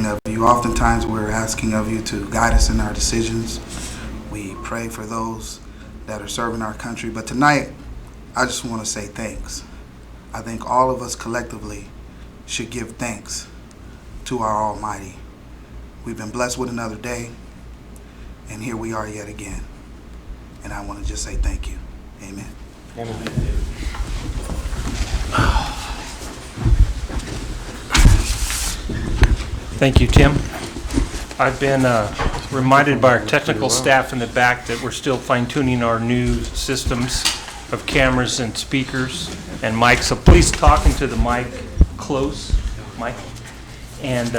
asking of you. Oftentimes we're asking of you to guide us in our decisions. We pray for those that are serving our country. But tonight, I just want to say thanks. I think all of us collectively should give thanks to our Almighty. We've been blessed with another day, and here we are yet again. And I want to just say thank you. Amen. Amen. Thank you, Tim. I've been reminded by our technical staff in the back that we're still fine-tuning our new systems of cameras and speakers and mics. So please talk into the mic close, Mike. And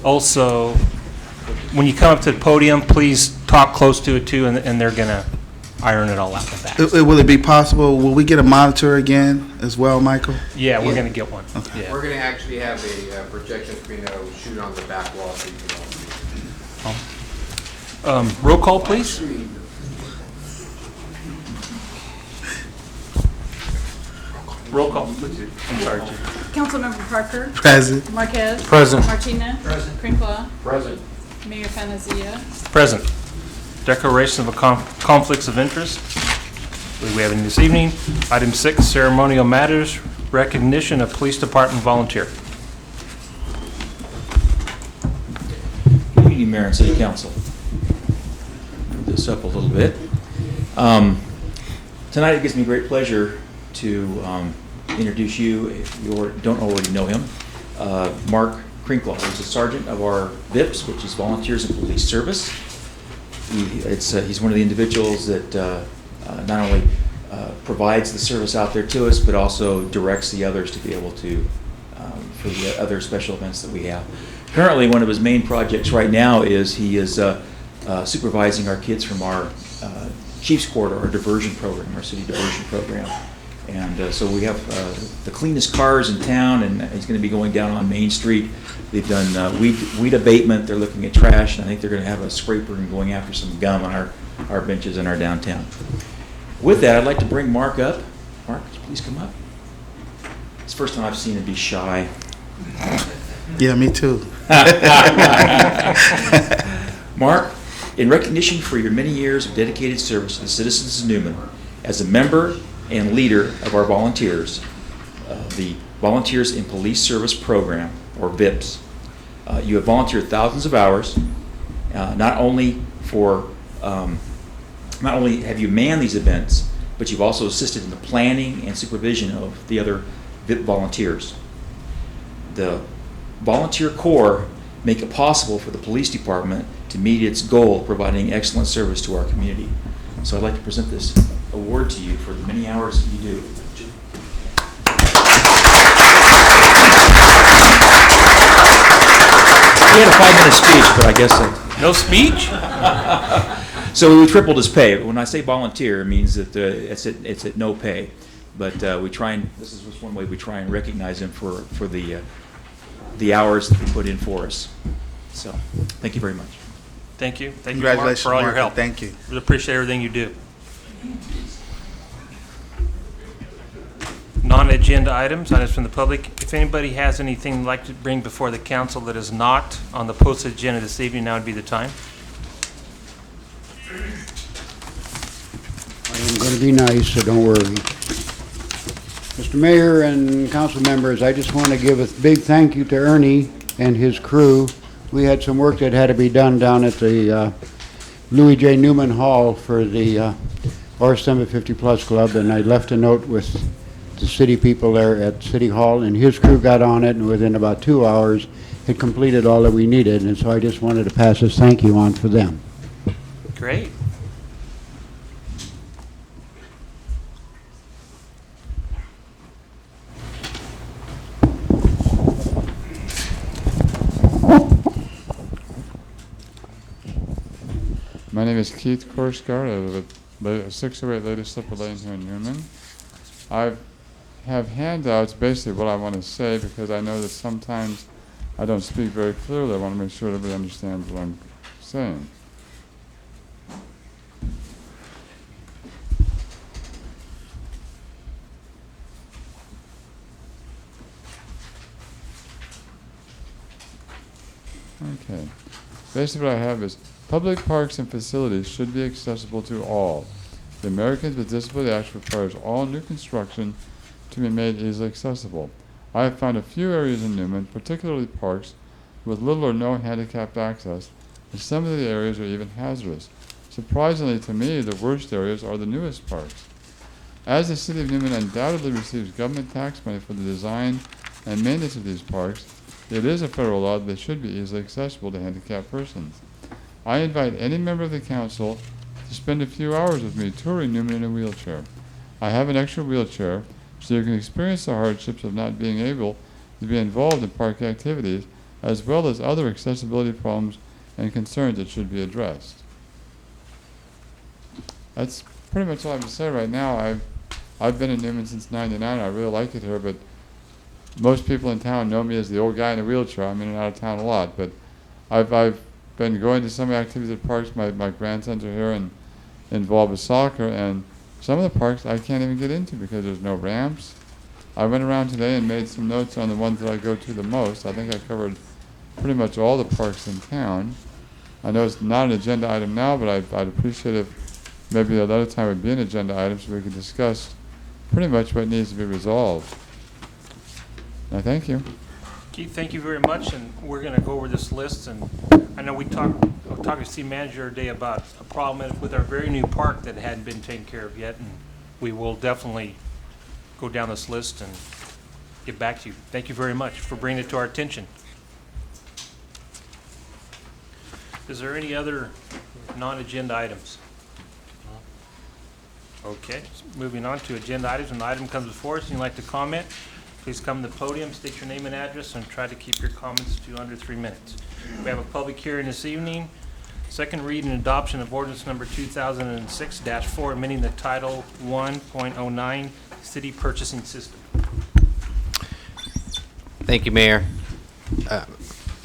also, when you come up to the podium, please talk close to it too, and they're going to iron it all out in the back. Will it be possible? Will we get a monitor again as well, Michael? Yeah, we're going to get one. Okay. Yeah. We're going to actually have a projection screen that will shoot on the back wall so you can all see. Roll call, please. Roll call, please. I'm sorry, Chief. Councilmember Parker. Present. Marquez. Present. Martinez. Present. Crinkla. Present. Mayor Fanazia. Present. Declaration of conflicts of interest. We have it this evening. Item 6, ceremonial matters, recognition of police department volunteer. Good evening, Mayor and City Council. Move this up a little bit. Tonight it gives me great pleasure to introduce you, if you don't already know him, Mark Crinkla. He's a sergeant of our VIPS, which is Volunteers in Police Service. He's one of the individuals that not only provides the service out there to us, but also directs the others to be able to, for the other special events that we have. Currently, one of his main projects right now is he is supervising our kids from our Chiefs Corridor, our diversion program, our city diversion program. And so we have the cleanest cars in town, and he's going to be going down on Main Street. They've done weed abatement. They're looking at trash, and I think they're going to have a scraper and going after some gum on our benches in our downtown. With that, I'd like to bring Mark up. Mark, could you please come up? It's the first time I've seen him be shy. Yeah, me too. Mark, in recognition for your many years of dedicated service to the citizens of Newman, as a member and leader of our volunteers, the Volunteers in Police Service Program, or VIPS. You have volunteered thousands of hours. Not only have you manned these events, but you've also assisted in the planning and supervision of the other VIP volunteers. The Volunteer Corps make it possible for the police department to meet its goal of providing excellent service to our community. So I'd like to present this award to you for the many hours that you do. He had a 5-minute speech, but I guess... No speech? So we tripled his pay. When I say volunteer, it means that it's at no pay. But we try and, this is just one way we try and recognize him for the hours that he put in for us. So, thank you very much. Thank you. Thank you, Mark, Congratulations, for all your Mark, help. Thank you. We appreciate everything you do. Non-agenda items from the public. If anybody has anything they'd like to bring before the council that is not on the posted agenda this evening, now would be the time. I'm going to be nice, so don't worry. Mr. Mayor and council members, I just want to give a big thank you to Ernie and his crew. We had some work that had to be done down at the Louis J. Newman Hall for the R750 Plus Club, and I left a note with the city people there at City Hall, and his crew got on it, and within about 2 hours had completed all that we needed, and so I just wanted to pass this thank you on for them. Great. My name is Keith Korsgaard. I live at 608 Lady Slipper Lane here in Newman. I have handouts, basically what I want to say, because I know that sometimes I don't speak very clearly. I want to make sure everybody understands what I'm saying. Okay. Basically what I have is public parks and facilities should be accessible to all. The Americans with Disability Act requires all new construction to be made easily accessible. I have found a few areas in Newman, particularly parks, with little or no handicapped access, and some of the areas are even hazardous. Surprisingly to me, the worst areas are the newest parks. As the City of Newman undoubtedly receives government tax money for the design and maintenance of these parks, it is a federal law that they should be easily accessible to handicapped persons. I invite any member of the council to spend a few hours with me touring Newman in a wheelchair. I have an extra wheelchair, so you can experience the hardships of not being able to be involved in park activities, as well as other accessibility problems and concerns that should be addressed. That's pretty much all I have to say right now. I've been in Newman since '99. I really like it here, but most people in town know me as the old guy in a wheelchair. I'm in and out of town a lot, but I've been going to some activities at parks. My grandsons are here and involved with soccer, and some of the parks I can't even get into because there's no ramps. I went around today and made some notes on the ones that I go to the most. I think I covered pretty much all the parks in town. I know it's not an agenda item now, but I'd appreciate if maybe another time would be an agenda item so we could discuss pretty much what needs to be resolved. Now, thank you. Keith, thank you very much, and we're going to go over this list. And I know we talked to the city manager today about a problem with our very new park that hadn't been taken care of yet, and we will definitely go down this list and get back to you. Thank you very much for bringing it to our attention. Is there any other non-agenda items? Okay, moving on to agenda items. When the item comes before us and you'd like to comment, please come to the podium, state your name and address, and try to keep your comments to under 3 minutes. We have a public hearing this evening. Second read and adoption of ordinance number 2006-4, amending the Title 1.09 City Purchasing System. Thank you, Mayor.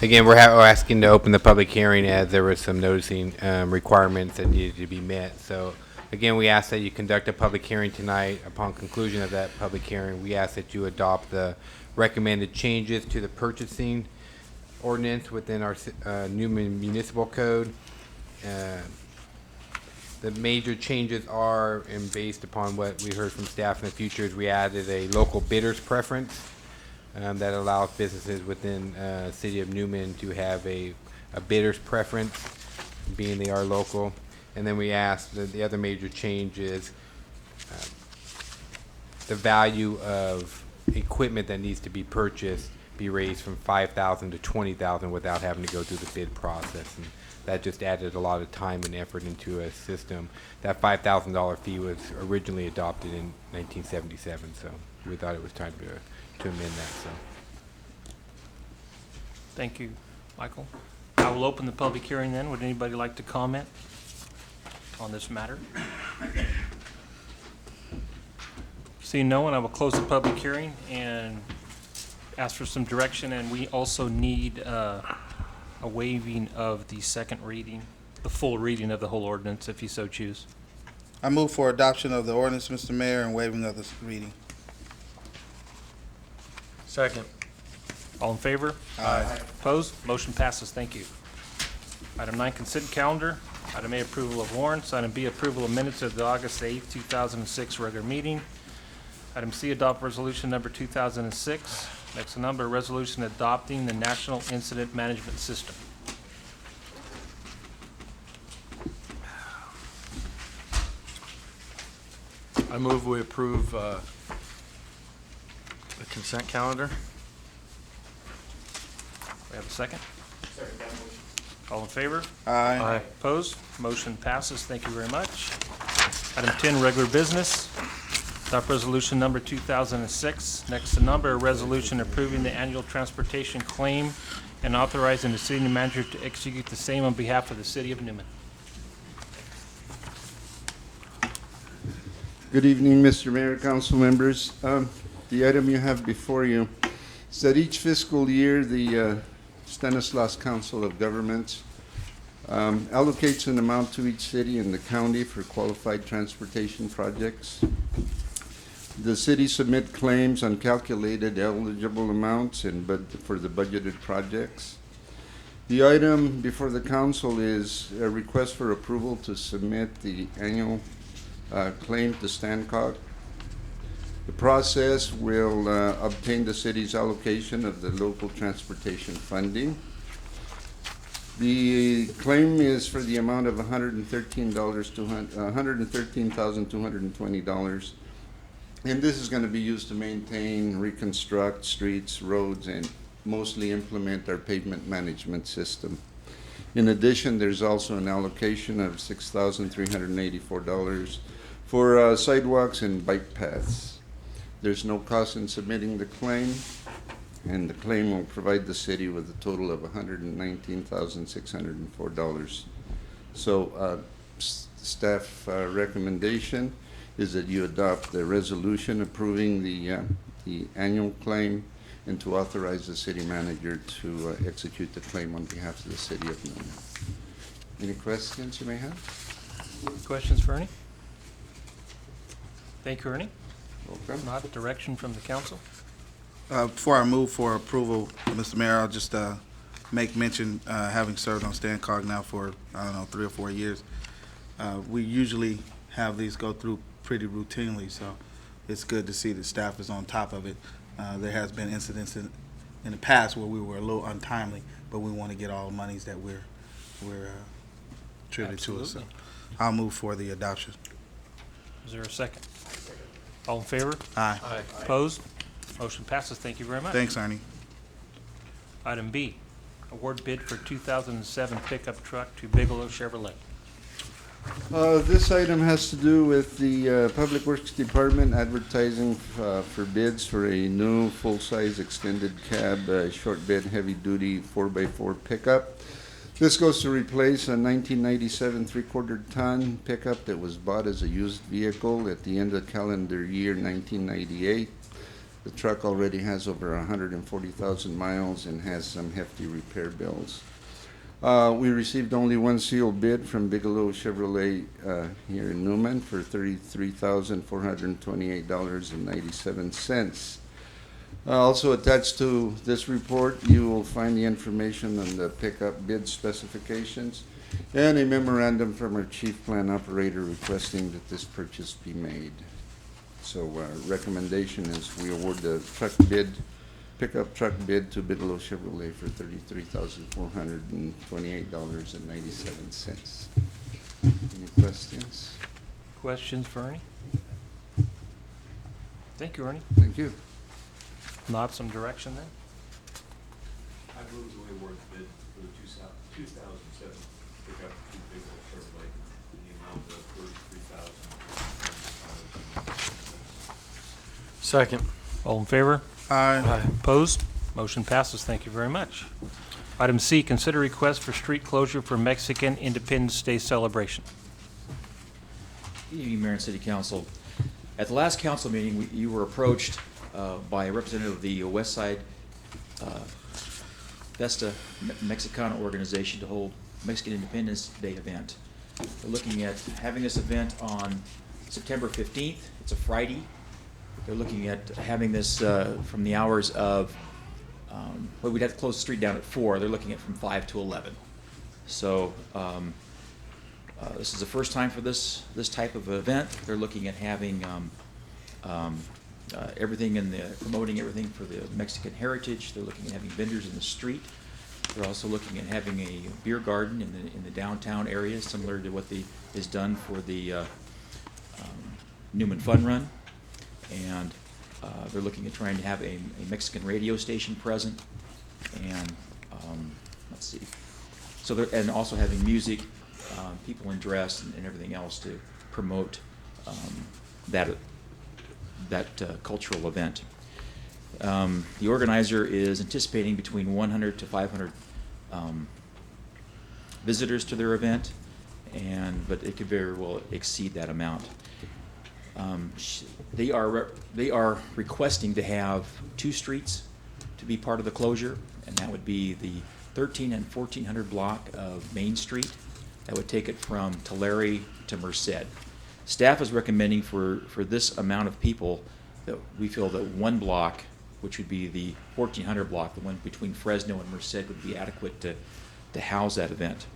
Again, we're asking to open the public hearing as there was some noticing requirements that needed to be met. So again, we ask that you conduct a public hearing tonight. Upon conclusion of that public hearing, we ask that you adopt the recommended changes to the purchasing ordinance within our Newman Municipal Code. The major changes are, and based upon what we heard from staff in the future, is we added a local bidder's preference that allows businesses within City of Newman to have a bidder's preference, being they are local. And then we asked the other major change is the value of equipment that needs to be purchased be raised from $5,000 to $20,000 without having to go through the bid process. And that just added a lot of time and effort into a system. That $5,000 fee was originally adopted in 1977, so we thought it was time to amend that. So. Thank you, Michael. I will open the public hearing then. Would anybody like to comment on this matter? Seeing no one, I will close the public hearing and ask for some direction. And we also need a waiving of the second reading, the full reading of the whole ordinance, if you so choose. I move for adoption of the ordinance, Mr. Mayor, and waiving of the reading. Second. All in favor? Aye. Opposed? Motion passes. Thank you. Item 9, consent calendar. Item A, approval of warrants. Item B, approval of minutes of the August 8th, 2006 regular meeting. Item C, adopt resolution number 2006. Next number, resolution adopting the National Incident Management System. I move we approve the consent calendar. We have a second? All in favor? Aye. Opposed? Motion passes. Thank you very much. Item 10, regular business. Adopt resolution number 2006. Next to number, a resolution approving the annual transportation claim and authorizing the city manager to execute the same on behalf of the city of Newman. Good evening, Mr. Mayor, council members. The item you have before you is that each fiscal year, the Stanislaus Council of Governments allocates an amount to each city and the county for qualified transportation projects. The city submit claims on calculated eligible amounts for the budgeted projects. The item before the council is a request for approval to submit the annual claim to Stancock. The process will obtain the city's allocation of the local transportation funding. The claim is for the amount of $113,220, and this is going to be used to maintain, reconstruct streets, roads, and mostly implement our pavement management system. In addition, there's also an allocation of $6,384 for sidewalks and bike paths. There's no cost in submitting the claim, and the claim will provide the city with a total of $119,604. So staff recommendation is that you adopt the resolution approving the annual claim and to authorize the city manager to execute the claim on behalf of the city of Newman. Any questions you may have? Questions for Ernie? Thank you, Ernie. Welcome. Not direction from the council. Before I move for approval, Mr. Mayor, I'll just make mention, having served on Stancock now for, 3 or 4 years, we usually have these go through pretty routinely, so it's good to see that staff is on top of it. There has been incidents in the past where we were a little untimely, but we want to get all the monies that we're attributed to us. So Absolutely. I'll move for the adoption. Is there a second? All in favor? Aye. Opposed? Motion passes. Thank you very much. Thanks, Ernie. Item B, award bid for 2007 pickup truck to Bigelow Chevrolet. This item has to do with the Public Works Department advertising for bids for a new full-size extended cab, short bed, heavy-duty 4x4 pickup. This goes to replace a 1997 3/4 ton pickup that was bought as a used vehicle at the end of calendar year 1998. The truck already has over 140,000 miles and has some hefty repair bills. We received only one sealed bid from Bigelow Chevrolet here in Newman for $33,428.97. Also attached to this report, you will find the information on the pickup bid specifications and a memorandum from our chief plan operator requesting that this purchase be made. So recommendation is we award the pickup truck bid to Bigelow Chevrolet for $33,428.97. Any questions? Questions for Ernie? Thank you, Ernie. Thank you. Not some direction then? I move that we award the bid for the 2007 pickup to Bigelow Chevrolet in the amount of $33,000. Second. All in favor? Aye. Opposed? Motion passes. Thank you very much. Item C, consider request for street closure for Mexican Independence Day celebration. Good evening, Mayor and City Council. At the last council meeting, you were approached by a representative of the West Side Festa Mexicana organization to hold Mexican Independence Day event. They're looking at having this event on September 15th. It's a Friday. They're looking at having this from the hours of, well, we'd have to close the street down at 4. They're looking at from 5 to 11. So this is the first time for this type of event. They're looking at having everything promoting everything for the Mexican heritage. They're looking at having vendors in the street. They're also looking at having a beer garden in the downtown area, similar to what is done for the Newman Fun Run. And they're looking at trying to have a Mexican radio station present. And let's see. So and also having music, people in dress, and everything else to promote that cultural event. The organizer is anticipating between 100 to 500 visitors to their event, but it could very well exceed that amount. They are requesting to have 2 streets to be part of the closure, and that would be the 13 and 1400 block of Main Street. That would take it from Tulare to Merced. Staff is recommending for this amount of people that we feel that 1 block, which would be the 1400 block, the one between Fresno and Merced, would be adequate to to house that event.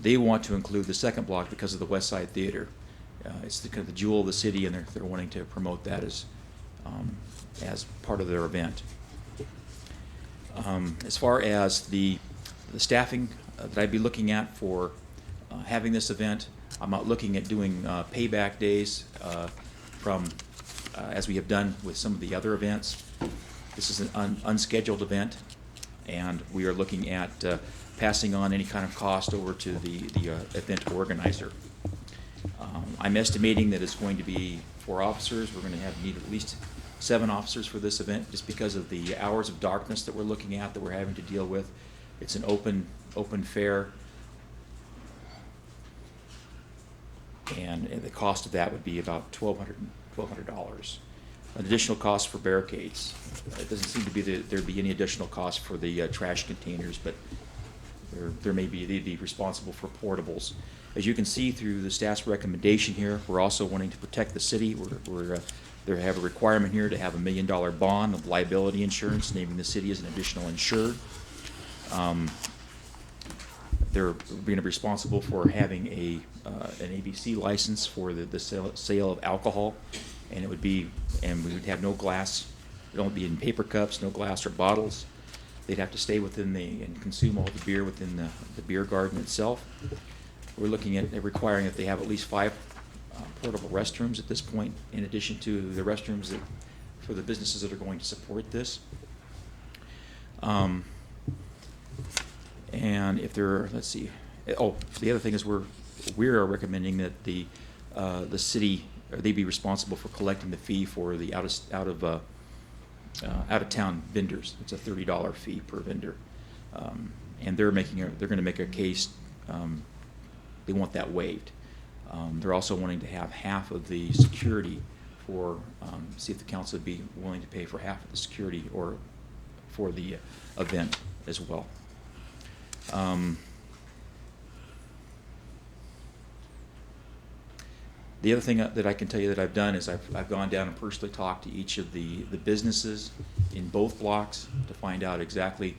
They want to include the second block because of the West Side Theater. It's the, kind of the jewel of the city, and they're wanting to promote that as part of their event. As far as the staffing that I'd be looking at for having this event, I'm not looking at doing payback days from as we have done with some of the other events. This is an unscheduled event, and we are looking at passing on any kind of cost over to the event organizer. I'm estimating that it's going to be 4 officers. We're going to need at least 7 officers for this event, just because of the hours of darkness that we're looking at, that we're having to deal with. It's an open fair, and the cost of that would be about $1,200. An additional cost for barricades. It doesn't seem to be that there'd be any additional cost for the trash containers, but there may be. They'd be responsible for portables. As you can see through the staff's recommendation here, we're also wanting to protect the city. They have a requirement here to have $1 million bond of liability insurance, naming the city as an additional insured. They're being responsible for having an ABC license for the sale of alcohol, and we would have no glass. It won't be in paper cups, no glass or bottles. They'd have to stay within and consume all the beer within the beer garden itself. We're looking at requiring that they have at least 5 portable restrooms at this point, in addition to the restrooms for the businesses that are going to support this. And if let's see. Oh, the other thing is we are recommending that the city, or they be responsible for collecting the fee for the out of town vendors. It's a $30 fee per vendor, and they're going to make a case. They want that waived. They're also wanting to have half of the security for, see if the council would be willing to pay for half of the security or for the event as well. The other thing that I can tell you that I've done is I've gone down and personally talked to each of the businesses in both blocks to find out exactly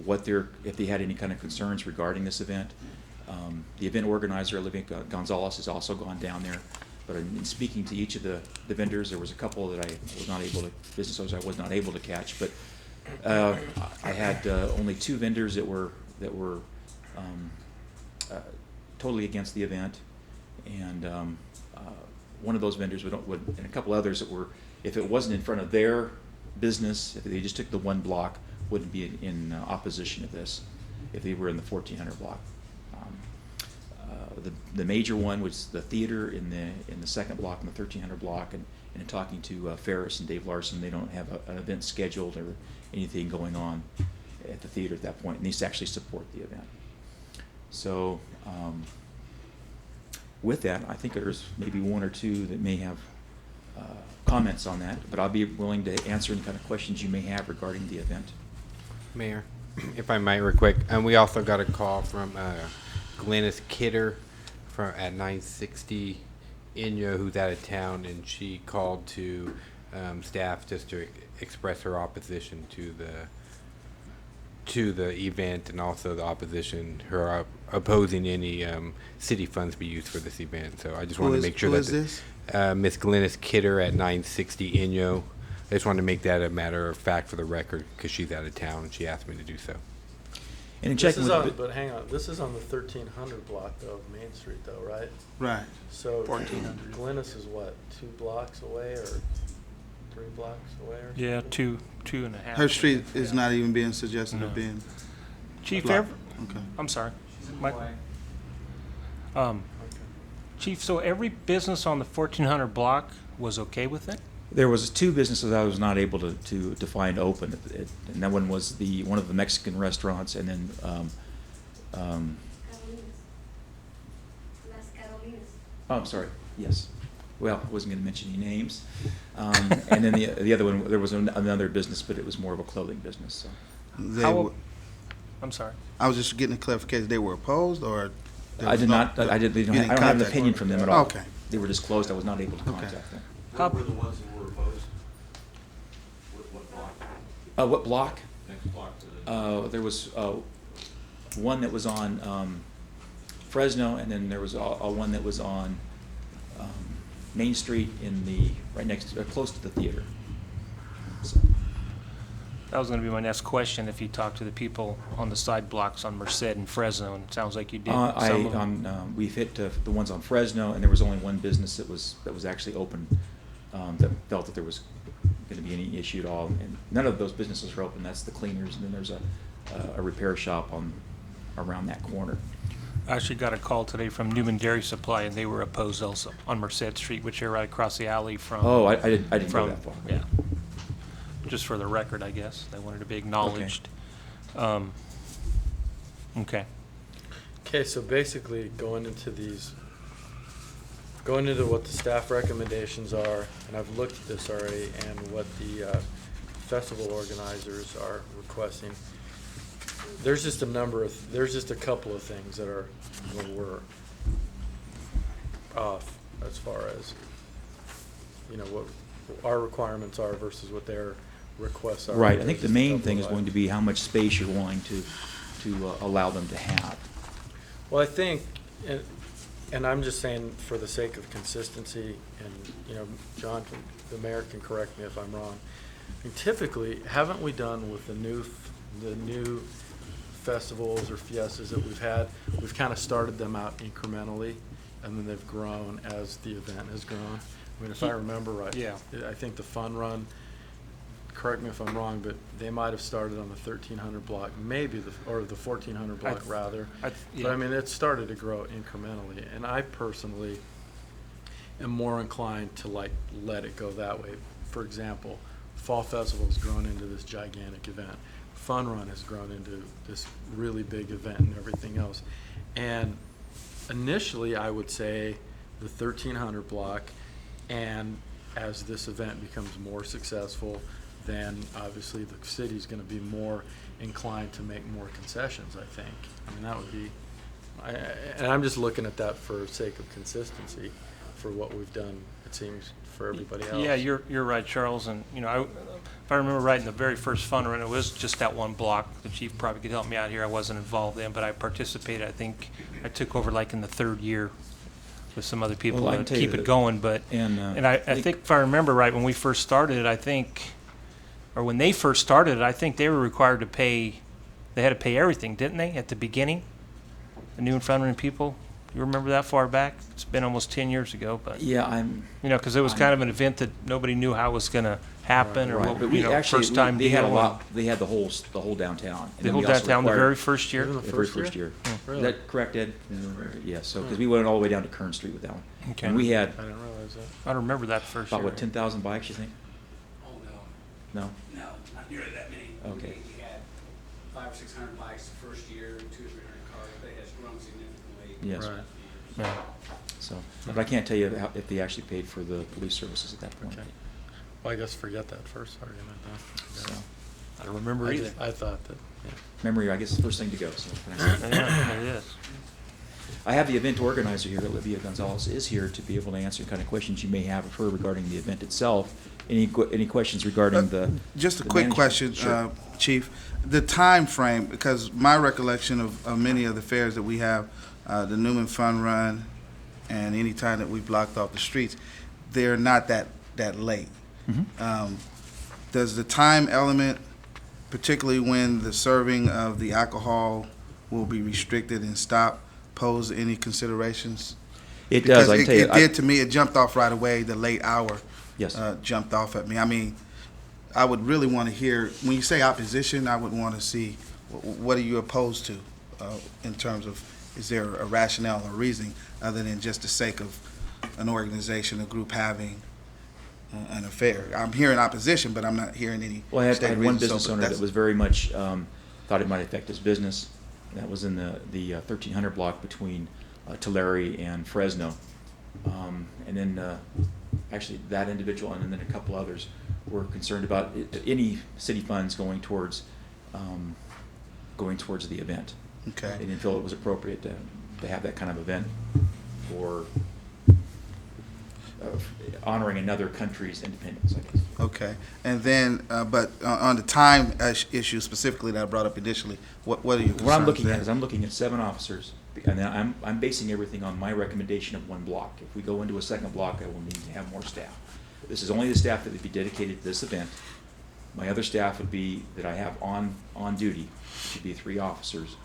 if they had any kind of concerns regarding this event. The event organizer, Olivia Gonzalez, has also gone down there. But in speaking to each of the vendors, there was a couple that business owners I was not able to catch. But I had only 2 vendors that were totally against the event, and one of those vendors and a couple others that were, if it wasn't in front of their business, if they just took the one block, wouldn't be in opposition to this if they were in the 1400 block. The major one was the theater in the second block, in the 1300 block, and in talking to Ferris and Dave Larson, they don't have an event scheduled or anything going on at the theater at that point. It needs to actually support the event. So with that, I think there's maybe 1 or 2 that may have comments on that, but I'll be willing to answer any kind of questions you may have regarding the event. Mayor, if I might, real quick, and we also got a call from Glennis Kidder at 960 Inyo, who's out of town, and she called to staff just to express her opposition to the event, and also the opposition, her opposing any city funds be used for this event. So I just wanted to make sure who is this? Miss Glennis Kidder at 960 Inyo. I just wanted to make that a matter of fact for the record because she's out of town and she asked me to do so. And in checking with But hang on, this is on the 1300 block though, of Main Street though, right? Right. So 1400. Glennis is what, 2 blocks away or 3 blocks away or something? Yeah, 2.5. Her street is not even being suggested No. of being. Chief, blocked. Okay. I'm sorry. Chief, so every business on the 1400 block was okay with it? There was 2 businesses I was not able to find open, and that one was one of the Mexican restaurants, and then oh, I'm sorry. Yes. Well, I wasn't going to mention any names. And then the other one, there was another business, but it was more of a clothing business. So. I'm sorry. I was just getting a clarification. They were opposed, or I did not. I did. I don't have an opinion from them at all. Okay. They were disclosed. I was not able to contact them. What were the ones that were opposed? What block? What block? Next block to the. There was one that was on Fresno, and then there was one that was on Main Street in the right next, close to the theater. So, That was going to be my next question, if you talked to the people on the side blocks on Merced and Fresno, and it sounds like you did. Some of them. we've hit the ones on Fresno, and there was only one business that was actually open that felt that there was going to be any issue at all, and none of those businesses are open. That's the cleaners, and then there's a repair shop around that corner. I actually got a call today from Newman Dairy Supply, and they were opposed also on Merced Street, which are right across the alley from. Oh, I didn't go from- that far. Yeah. Just for the record, I guess. They wanted to be acknowledged. Okay. Okay, so basically going into what the staff recommendations are, and I've looked at this already, and what the festival organizers are requesting, there's just a couple of things that are, where we're off as far as, what our requirements are versus what their requests are. Right. I think There's the just a main couple thing of is going to items. be how much space you're willing to allow them to have. Well, I think, and I'm just saying for the sake of consistency, and, John, the mayor can correct me if I'm wrong. I mean, typically, haven't we done with the new festivals or fiestas that we've had, we've kind of started them out incrementally, and then they've grown as the event has grown. I mean, if I remember right. Yeah. I think the Fun Run, correct me if I'm wrong, but they might have started on the 1300 block, maybe, or the 1400 block rather. But yeah. I mean, it started to grow incrementally, and I personally am more inclined to let it go that way. For example, Fall Festival has grown into this gigantic event. Fun Run has grown into this really big event and everything else. And initially, I would say the 1300 block, and as this event becomes more successful, then obviously the city's going to be more inclined to make more concessions, I think. I mean, that would be, and I'm just looking at that for sake of consistency for what we've done, it seems, for everybody else. Yeah, you're right, Charles, and, if I remember right, in the very first Fun Run, it was just that one block. The chief probably could help me out here. I wasn't involved in, but I participated. I think I took over like in the third year with some other people Well, I to can tell you keep it that- going, but, and I think if I remember right, when we first started, when they first started, I think they were required to pay, they had to pay everything, didn't they, at the beginning? The New and Fun Run people? You remember that far back? It's been almost 10 years ago, but, Yeah, because it was kind of an event that nobody knew how it was going to happen, or right. what, But we actually, first time they had a deal. lot. They had the whole downtown. And The then whole we also downtown the required- very first year? Even The the very first first year? year. Really? Is that correct, Ed? Yes. So because we went all the way down to Kern Street with that one. Okay. And we had I didn't realize that. I don't remember that first year. about 10,000 bikes, you think? Oh, no. No. No, not nearly that many. Okay. We had 500 or 600 bikes the first year, 200 or 300 cars, but it has grown significantly. Yes. Right. Yeah. So, but I can't tell you if they actually paid for the police services at that point. Okay. Well, I guess forget that first argument then. So, I don't remember either. I thought that, yeah. memory, I guess, is the first thing to go. So what can I say? Yeah, it is. I have the event organizer here, Olivia Gonzalez, is here to be able to answer the kind of questions you may have of her regarding the event itself. Any questions regarding the Just a the quick management? question, Sure. Chief. The time frame, because my recollection of many of the fairs that we have, the Newman Fun Run, and any time that we blocked off the streets, they're not that late. Mhm. Does the time element, particularly when the serving of the alcohol will be restricted and stopped, pose any considerations? It does. Because I can tell you. it did to me. It jumped off right away. The late hour Yes. jumped off at me. I mean, I would really want to hear, when you say opposition, I would want to see what are you opposed to in terms of, is there a rationale or reasoning other than just the sake of an organization, a group having an affair? I'm hearing opposition, but I'm not hearing any. Well, I had stated one reason. So, business but owner that's- that was very much thought it might affect his business. That was in the 1300 block between Tulare and Fresno. And then actually that individual and then a couple others were concerned about any city funds going towards the event. Okay. They didn't feel it was appropriate to have that kind of event for honoring another country's independence, I guess. Okay. And then, but on the time issue specifically that I brought up initially, what are your concerns What I'm looking there? at is I'm looking at 7 officers, and then I'm basing everything on my recommendation of 1 block. If we go into a second block, I will need to have more staff. This is only the staff that would be dedicated to this event. My other staff would be, that I have on duty, should be 3 officers,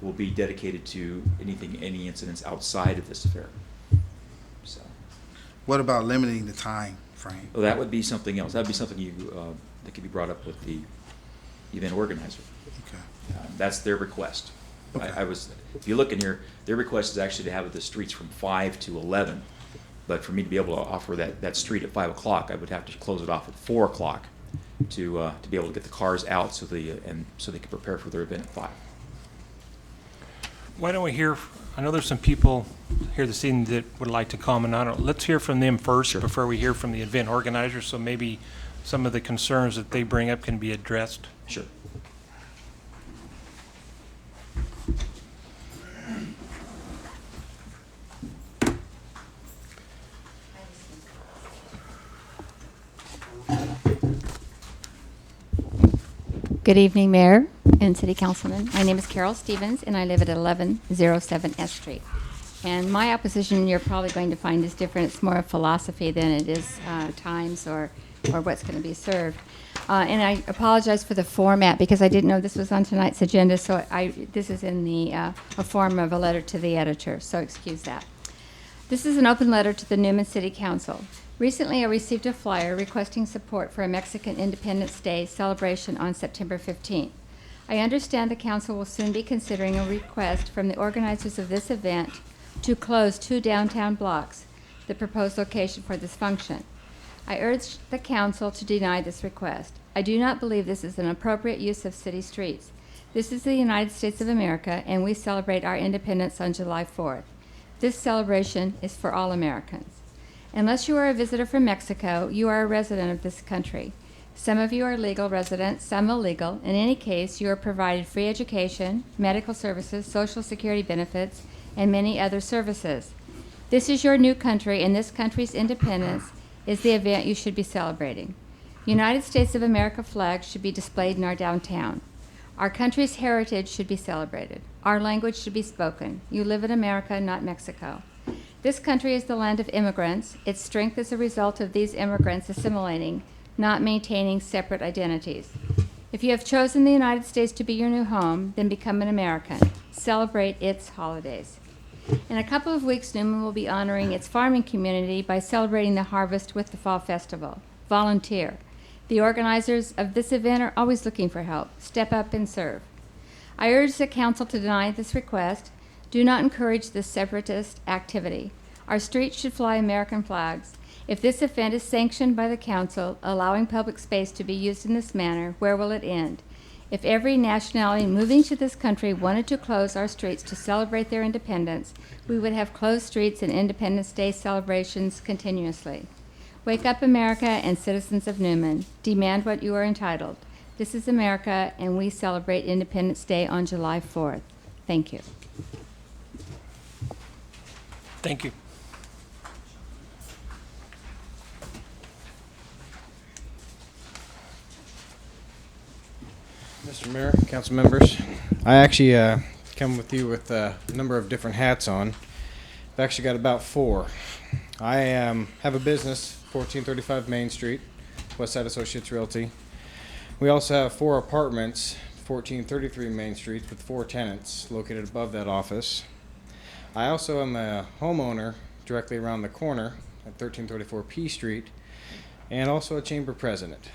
will be dedicated to any incidents outside of this affair. So, What about limiting the time frame? well, that would be something else. That would be something that could be brought up with the event organizer. Okay. That's their request. Okay. If you look in here, their request is actually to have the streets from 5 to 11. But for me to be able to offer that street at 5 o'clock, I would have to close it off at 4 o'clock to be able to get the cars out so they can prepare for their event at 5. Why don't we hear, I know there's some people here this evening that would like to comment on it. Let's hear from them first before we hear from the event organizers, so maybe some of the concerns that they bring up can be addressed. Sure. Good evening, Mayor and City Councilman. My name is Carol Stevens, and I live at 1107 S Street. And my opposition, you're probably going to find, is different. It's more of philosophy than it is times or what's going to be served. And I apologize for the format because I didn't know this was on tonight's agenda, so this is in the a form of a letter to the editor, so excuse that. This is an open letter to the Newman City Council. Recently, I received a flyer requesting support for a Mexican Independence Day celebration on September 15th. I understand the council will soon be considering a request from the organizers of this event to close 2 downtown blocks, the proposed location for this function. I urge the council to deny this request. I do not believe this is an appropriate use of city streets. This is the United States of America, and we celebrate our independence on July 4th. This celebration is for all Americans. Unless you are a visitor from Mexico, you are a resident of this country. Some of you are legal residents, some illegal. In any case, you are provided free education, medical services, Social Security benefits, and many other services. This is your new country, and this country's independence is the event you should be celebrating. United States of America flags should be displayed in our downtown. Our country's heritage should be celebrated. Our language should be spoken. You live in America, not Mexico. This country is the land of immigrants. Its strength is a result of these immigrants assimilating, not maintaining separate identities. If you have chosen the United States to be your new home, then become an American. Celebrate its holidays. In a couple of weeks, Newman will be honoring its farming community by celebrating the harvest with the Fall Festival. Volunteer. The organizers of this event are always looking for help. Step up and serve. I urge the council to deny this request. Do not encourage this separatist activity. Our streets should fly American flags. If this event is sanctioned by the council, allowing public space to be used in this manner, where will it end? If every nationality moving to this country wanted to close our streets to celebrate their independence, we would have closed streets and Independence Day celebrations continuously. Wake up, America and citizens of Newman. Demand what you are entitled. This is America, and we celebrate Independence Day on July 4th. Thank you. Thank you. Mr. Mayor, council members, I actually come with you with a number of different hats on. I've actually got about 4. I have a business, 1435 Main Street, Westside Associates Realty. We also have 4 apartments, 1433 Main Street, with 4 tenants located above that office. I also am a homeowner directly around the corner at 1334 P Street, and also a chamber president,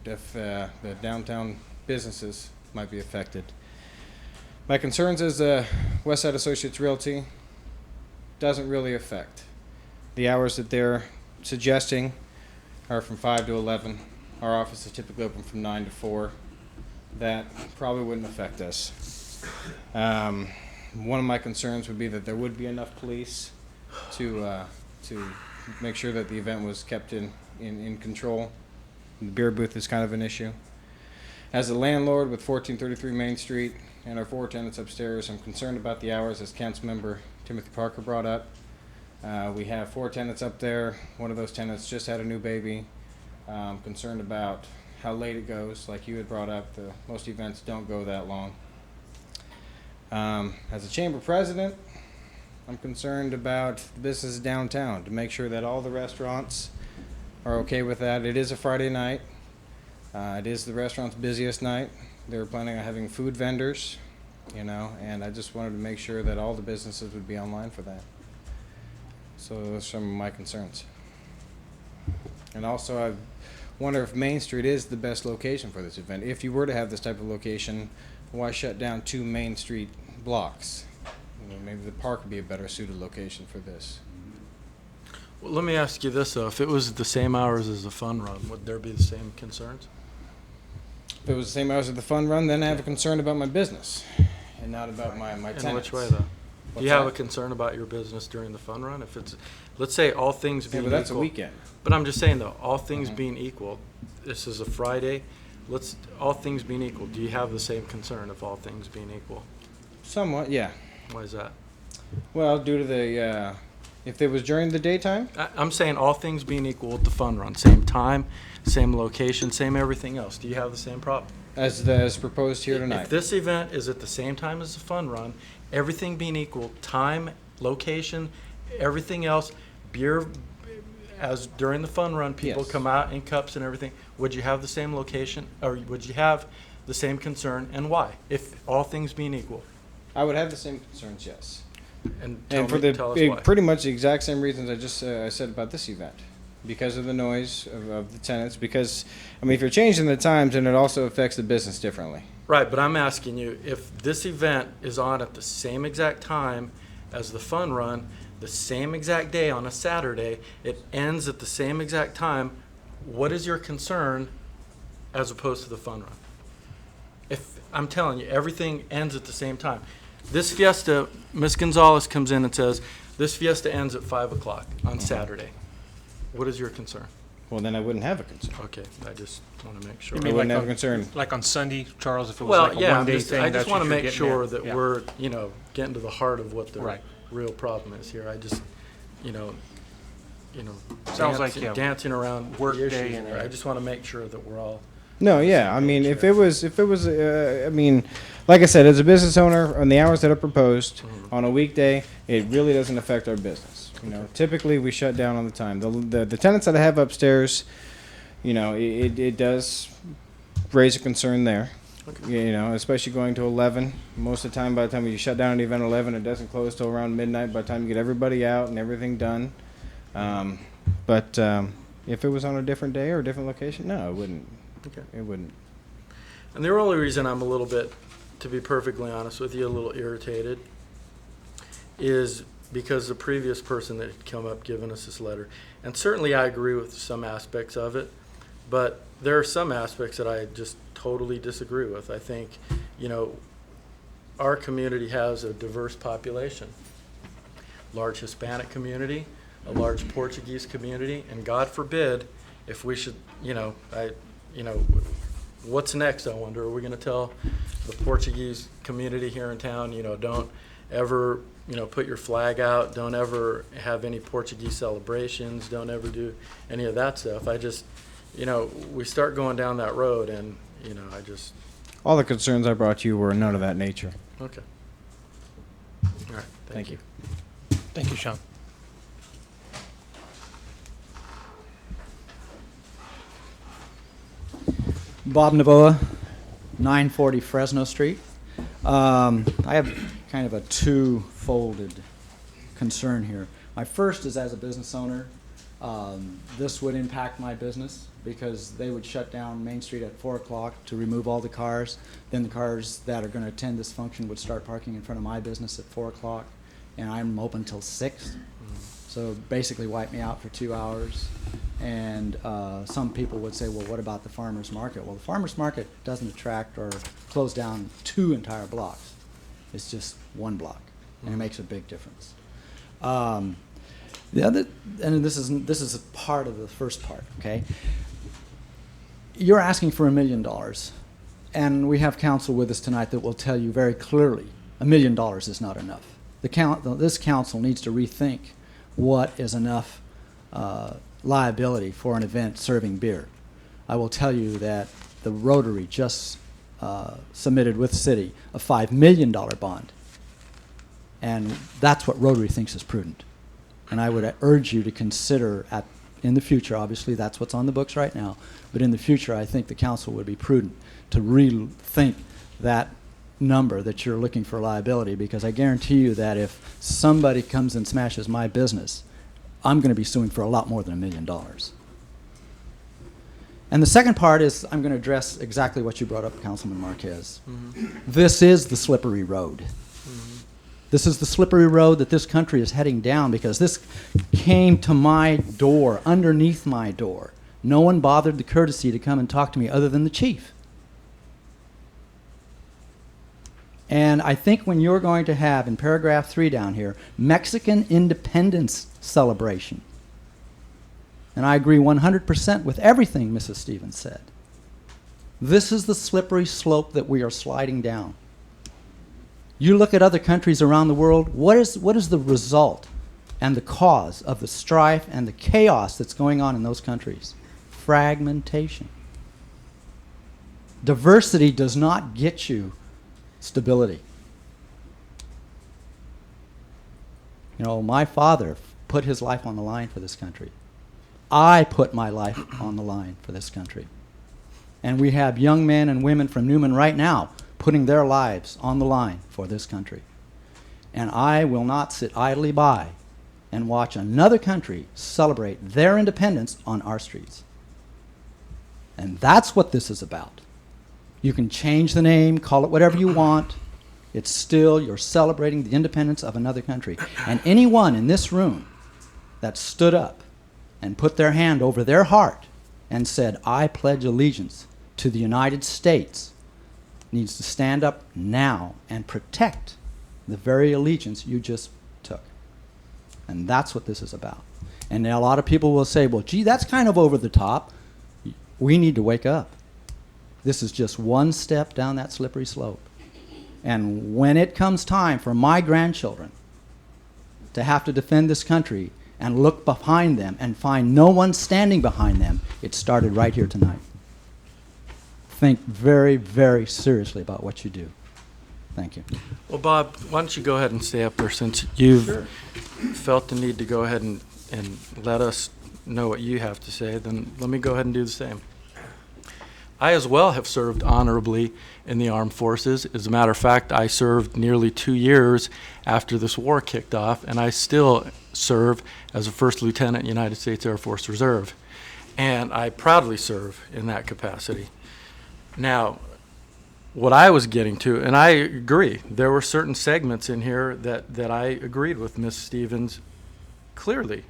if the downtown businesses might be affected. My concerns as Westside Associates Realty doesn't really affect. The hours that they're suggesting are from 5 to 11. Our office is typically open from 9 to 4. That probably wouldn't affect us. One of my concerns would be that there would be enough police to make sure that the event was kept in control. The beer booth is kind of an issue. As a landlord with 1433 Main Street and our 4 tenants upstairs, I'm concerned about the hours, as Councilmember Timothy Parker brought up. We have 4 tenants up there. One of those tenants just had a new baby. Concerned about how late it goes. Like you had brought up, most events don't go that long. As a chamber president, I'm concerned about the business downtown to make sure that all the restaurants are okay with that. It is a Friday night. It is the restaurant's busiest night. They were planning on having food vendors, and I just wanted to make sure that all the businesses would be online for that. So those are some of my concerns. And also, I wonder if Main Street is the best location for this event. If you were to have this type of location, why shut down 2 Main Street blocks? Maybe the park would be a better suited location for this. Well, let me ask you this, though. If it was the same hours as the fun run, would there be the same concerns? If it was the same hours as the fun run, then I have a concern about my business and not about my tenants. In which way, though? Do you have a concern about your business during the fun run? If it's, let's say all things being but equal. that's a weekend. But I'm just saying, though, all things being equal, this is a Friday, all things being equal, do you have the same concern of all things being equal? Somewhat, yeah. Why is that? Well, due to the, if it was during the daytime? I'm saying all things being equal with the fun run, same time, same location, same everything else. Do you have the same problem? As proposed here tonight. If this event is at the same time as the fun run, everything being equal, time, location, everything else, beer, as during the fun run, people Yes. come out in cups and everything, would you have the same location, or would you have the same concern, and why, if all things being equal? I would have the same concerns, yes. And And for tell us why. pretty much the exact same reasons I just I said about this event. Because of the noise of the tenants, because, if you're changing the times, then it also affects the business differently. Right, but I'm asking you, if this event is on at the same exact time as the fun run, the same exact day on a Saturday, it ends at the same exact time, what is your concern as opposed to the fun run? If, I'm telling you, everything ends at the same time. This fiesta, Ms. Gonzalez comes in and says, this fiesta ends at 5 o'clock on Saturday. What is your concern? Well, then I wouldn't have a concern. Okay, I just want to make sure. You I mean wouldn't like have a concern. Like on Sunday, Charles, if it was Well, like a yeah, one-day thing? I just that's want to what you're make getting sure at. that Yeah. we're, getting to the heart of what the Right. real problem is here. I just, Sounds like, yeah, dancing around work the day issues and here. I just want to make sure that we're all. No, yeah. If it was, like I said, as a business owner, on the hours that are proposed on a weekday, it really doesn't affect our business. Typically we shut down on the time. The tenants that I have upstairs, it does raise a concern there. Especially going to 11. Most of the time, by the time you shut down an event at 11, it doesn't close till around midnight. By the time you get everybody out and everything done. But if it was on a different day or a different location, no, it wouldn't. Okay. It wouldn't. And the only reason I'm a little bit, to be perfectly honest with you, a little irritated is because the previous person that had come up giving us this letter, and certainly I agree with some aspects of it, but there are some aspects that I just totally disagree with. I think, our community has a diverse population, large Hispanic community, a large Portuguese community, and God forbid if we should, what's next, I wonder? Are we going to tell the Portuguese community here in town, don't ever, put your flag out, don't ever have any Portuguese celebrations, don't ever do any of that stuff. I just, we start going down that road and, I just. All the concerns I brought you were none of that nature. Okay. All right. Thank you. Thank you, Sean. Bob Navoa, 940 Fresno Street. I have kind of a two-folded concern here. My first is as a business owner, this would impact my business because they would shut down Main Street at 4 o'clock to remove all the cars. Then the cars that are going to attend this function would start parking in front of my business at 4 o'clock, and I'm open till 6. So basically wipe me out for 2 hours. And some people would say, well, what about the farmer's market? Well, the farmer's market doesn't attract or close down 2 entire blocks. It's just 1 block, and it makes a big difference. The other, and this is a part of the first part, okay? You're asking for $1 million, and we have counsel with us tonight that will tell you very clearly $1 million is not enough. This council needs to rethink what is enough liability for an event serving beer. I will tell you that the Rotary just submitted with the city a $5 million bond. And that's what Rotary thinks is prudent. And I would urge you to consider in the future, obviously that's what's on the books right now, but in the future I think the council would be prudent to rethink that number that you're looking for liability, because I guarantee you that if somebody comes and smashes my business, I'm going to be suing for a lot more than $1 million. And the second part is I'm going to address exactly what you brought up, Councilman Marquez. This is the slippery road. This is the slippery road that this country is heading down, because this came to my door, underneath my door. No one bothered the courtesy to come and talk to me other than the chief. And I think when you're going to have, in paragraph 3 down here, Mexican independence celebration, and I agree 100% with everything Mrs. Stevens said, this is the slippery slope that we are sliding down. You look at other countries around the world, what is the result and the cause of the strife and the chaos that's going on in those countries? Fragmentation. Diversity does not get you stability. You know, my father put his life on the line for this country. I put my life on the line for this country. And we have young men and women from Newman right now putting their lives on the line for this country. And I will not sit idly by and watch another country celebrate their independence on our streets. And that's what this is about. You can change the name, call it whatever you want. It's still, you're celebrating the independence of another country. And anyone in this room that stood up and put their hand over their heart and said, I pledge allegiance to the United States, needs to stand up now and protect the very allegiance you just took. And that's what this is about. And now a lot of people will say, well, gee, that's kind of over the top. We need to wake up. This is just one step down that slippery slope. And when it comes time for my grandchildren to have to defend this country and look behind them and find no one standing behind them, it started right here tonight. Think very, very seriously about what you do. Thank you. Well, Bob, why don't you go ahead and stay up there, since you've felt the need to go ahead and let us know what you have to say, then let me go ahead and do the same. I as well have served honorably in the armed forces. As a matter of fact, I served nearly 2 years after this war kicked off, and I still serve as a first lieutenant United States Air Force Reserve. And I proudly serve in that capacity. Now, what I was getting to, and I agree, there were certain segments in here that I agreed with Ms. Stevens clearly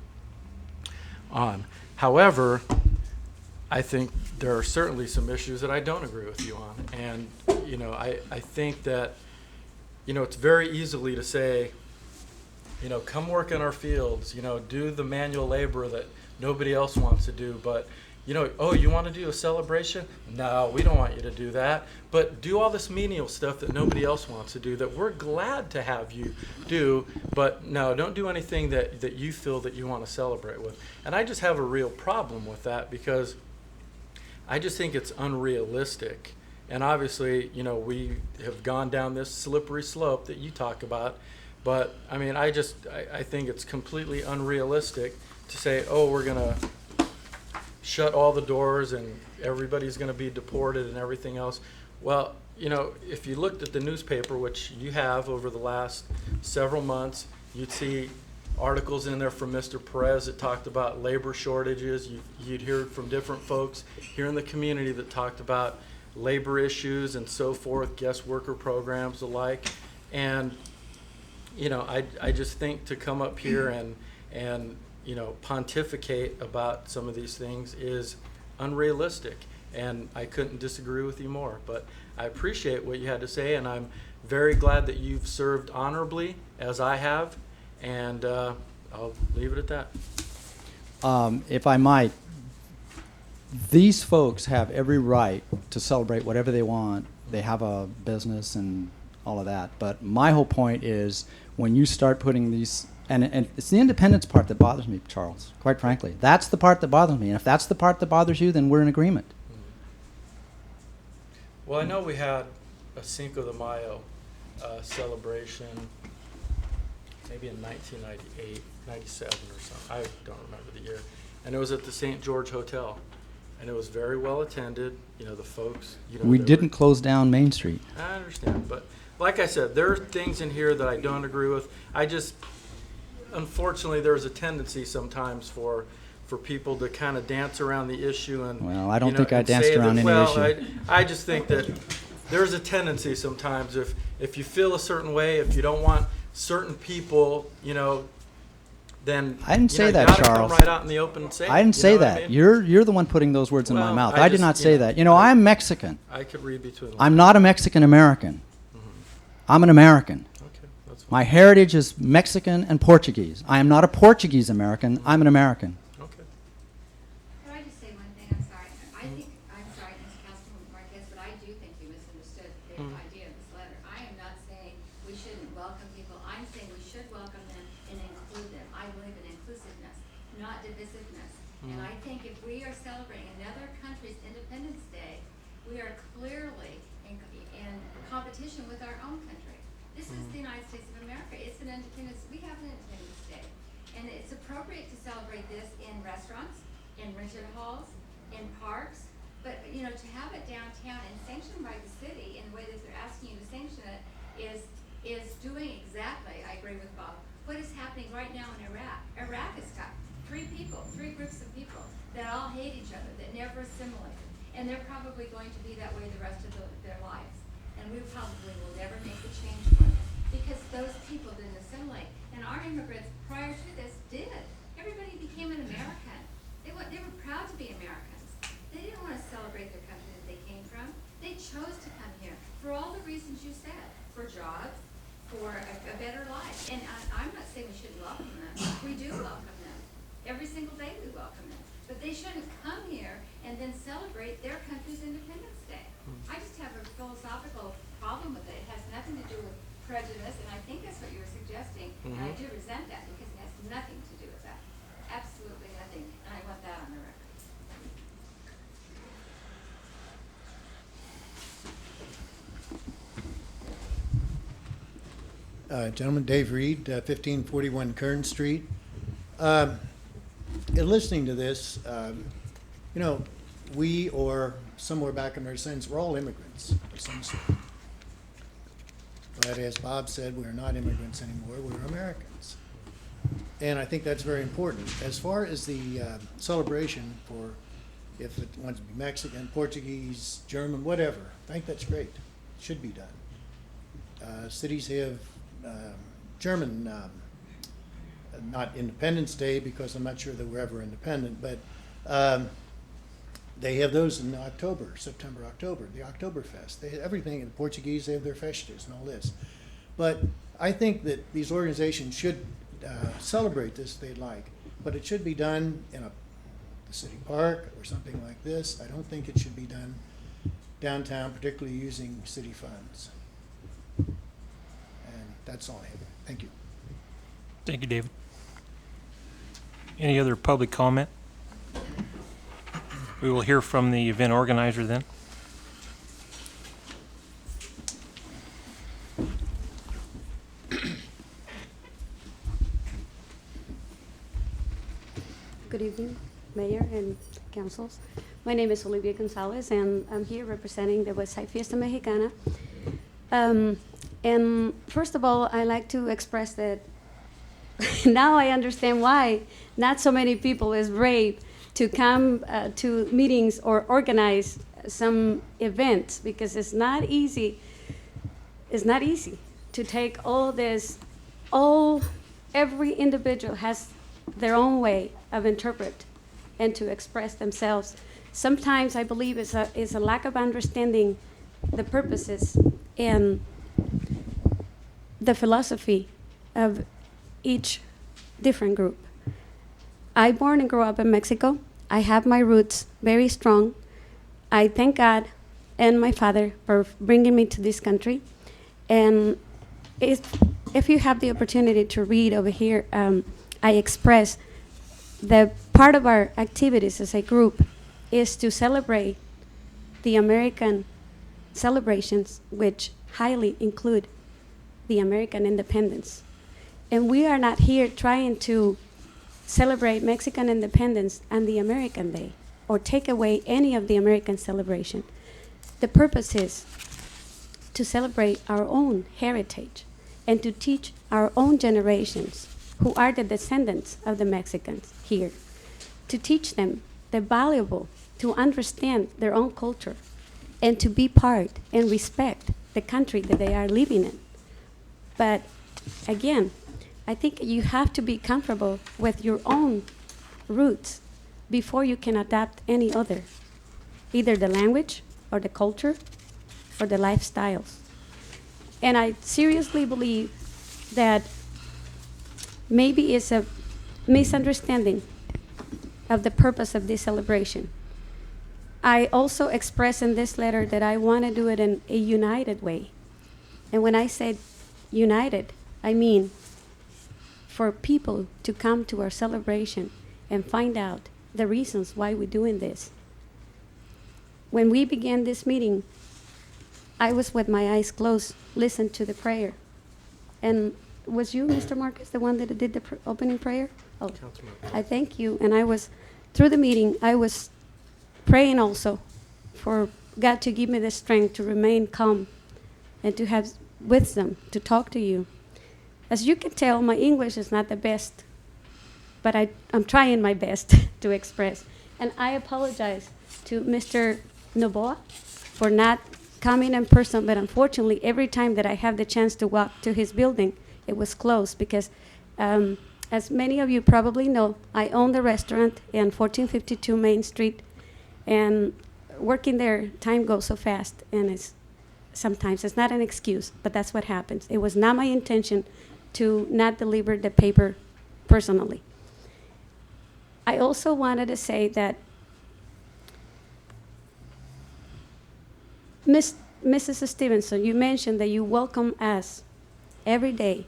on. However, I think there are certainly some issues that I don't agree with you on. And, you know, I think that, you know, it's very easily to say, you know, come work in our fields, you know, do the manual labor that nobody else wants to do, but you know, oh, you want to do a celebration? No, we don't want you to do that. But do all this menial stuff that nobody else wants to do, that we're glad to have you do, but no, don't do anything that you feel that you want to celebrate with. And I just have a real problem with that, because I just think it's unrealistic. And obviously, you know, we have gone down this slippery slope that you talk about. But, I mean, I think it's completely unrealistic to say, oh, we're going to shut all the doors and everybody's going to be deported and everything else. Well, you know, if you looked at the newspaper, which you have over the last several months, you'd see articles in there from Mr. Perez that talked about labor shortages. You'd hear from different folks here in the community that talked about labor issues and so forth, guest worker programs alike. And, you know, I just think to come up here and you know, pontificate about some of these things is unrealistic, and I couldn't disagree with you more. But I appreciate what you had to say, and I'm very glad that you've served honorably, as I have, and I'll leave it at that. If I might, these folks have every right to celebrate whatever they want. They have a business, and all of that. But my whole point is when you start putting these, and it's the independence part that bothers me, Charles, quite frankly. That's the part that bothers me. And if that's the part that bothers you, then we're in agreement. Well, I know we had a Cinco de Mayo celebration maybe in 1998, 97 or something. I don't remember the year. And it was at the St. George Hotel. And it was very well attended. You know, the folks, you know. We there didn't close down Main Street. I understand. But like I said, there are things in here that I don't agree with. Unfortunately, there's a tendency sometimes for people to kind of dance around the issue and. Well, I don't you know, think I and danced say around that, any well, issue. I just think that there's a tendency sometimes if you feel a certain way, if you don't want certain people, you know, then I didn't you say know, that, you gotta Charles. come right out in the open and say it, I didn't you say know what I that. mean? You're the one putting those words in my Well, mouth. I I did just, not you say know, that. You know, I'm Mexican. I could read between the I'm lines. not a Mexican American. I'm an American. Okay, that's fine. My heritage is Mexican and Portuguese. I am not a Portuguese American. I'm an American. Okay. Could I just say one thing? I'm sorry. I'm sorry, Mr. Councilman Marquez, but I do think you misunderstood the idea of this letter. I am not saying we shouldn't welcome people. I'm saying we should welcome them and include them. I believe in inclusiveness, not divisiveness. And I think if we are celebrating another country's Independence Day, we are clearly in competition with our own country. This is the United States of America. It's an independence. We have an Independence Day. And it's appropriate to celebrate this in restaurants, in rented halls, in parks. But, you know, to have it downtown and sanctioned by the city in the way that they're asking you to sanction it is doing exactly, I agree with Bob, what is happening right now in Iraq. Iraq has got three groups of people that all hate each other, that never assimilated. And they're probably going to be that way the rest of their lives. And we probably will never make a change for them because those people didn't assimilate. And our immigrants prior to this did. Everybody became an American. They were proud to be Americans. They didn't want to celebrate their country that they came from. They chose to come here for all the reasons you said, for jobs, for a better life. And I'm not saying we shouldn't welcome them. We do welcome them. Every single day we welcome them. But they shouldn't come here and then celebrate their country's Independence Day. I just have a philosophical problem with it. It has nothing to do with prejudice, and I think that's what you were suggesting. And I do resent that because it has nothing to do with that. Absolutely nothing. And I want that on the record. Gentleman, Dave Reed, 1541 Kern Street. In listening to this, you know, we or somewhere back in our sense, we're all immigrants of some sort. But as Bob said, we're not immigrants anymore, we're Americans. And I think that's very important. As far as the celebration for, if it wants to be Mexican, Portuguese, German, whatever, I think that's great. It should be done. Cities have German, not Independence Day, because I'm not sure they were ever independent, but they have those in October, September, October, the Oktoberfest. They have everything. In the Portuguese, they have their festas and all this. But I think that these organizations should celebrate this if they'd like, but it should be done in the city park or something like this. I don't think it should be done downtown, particularly using city funds. And that's all I have. Thank you. Thank you, David. Any other public comment? We will hear from the event organizer then. Good evening, Mayor and councils. My name is Olivia Gonzalez, and I'm here representing the Westside Fiesta Mexicana. And first of all, I like to express that now I understand why not so many people is brave to come to meetings or organize some events, because it's not easy. It's not easy to take all this. Every individual has their own way of interpret and to express themselves. Sometimes I believe it's a lack of understanding the purposes and the philosophy of each different group. I born and grew up in Mexico. I have my roots very strong. I thank God and my father for bringing me to this country. And if you have the opportunity to read over here, I express the part of our activities as a group is to celebrate the American celebrations, which highly include the American independence. And we are not here trying to celebrate Mexican independence and the American Day or take away any of the American celebration. The purpose is to celebrate our own heritage and to teach our own generations who are the descendants of the Mexicans here, to teach them the valuable to understand their own culture and to be part and respect the country that they are living in. But again, I think you have to be comfortable with your own roots before you can adapt any other, either the language or the culture or the lifestyles. And I seriously believe that maybe it's a misunderstanding of the purpose of this celebration. I also express in this letter that I want to do it in a united way. And when I said united, I mean for people to come to our celebration and find out the reasons why we're doing this. When we began this meeting, I was with my eyes closed, listened to the prayer. And was you, Mr. Marcus, the one that did the opening prayer? Oh, I thank you. And I was, through the meeting, I was praying also for God to give me the strength to remain calm and to have wisdom to talk to you. As you can tell, my English is not the best, but I'm trying my best to express. And I apologize to Mr. Novoa for not coming in person, but unfortunately, every time that I have the chance to walk to his building, it was closed because, as many of you probably know, I own the restaurant in 1452 Main Street, and working there, time goes so fast, and sometimes it's not an excuse, but that's what happens. It was not my intention to not deliver the paper personally. I also wanted to say that Mrs. Stevenson, you mentioned that you welcome us every day.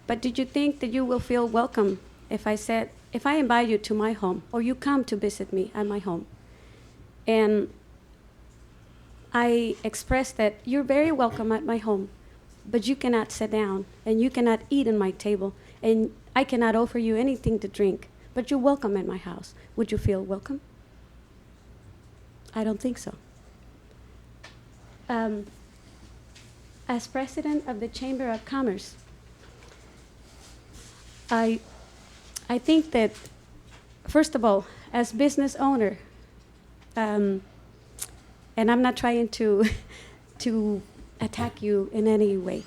But did you think that you will feel welcome if I invite you to my home or you come to visit me at my home? And I expressed that you're very welcome at my home, but you cannot sit down and you cannot eat at my table and I cannot offer you anything to drink, but you're welcome at my house. Would you feel welcome? I don't think so. As president of the Chamber of Commerce, I think that, first of all, as business owner, and I'm not trying to attack you in any way,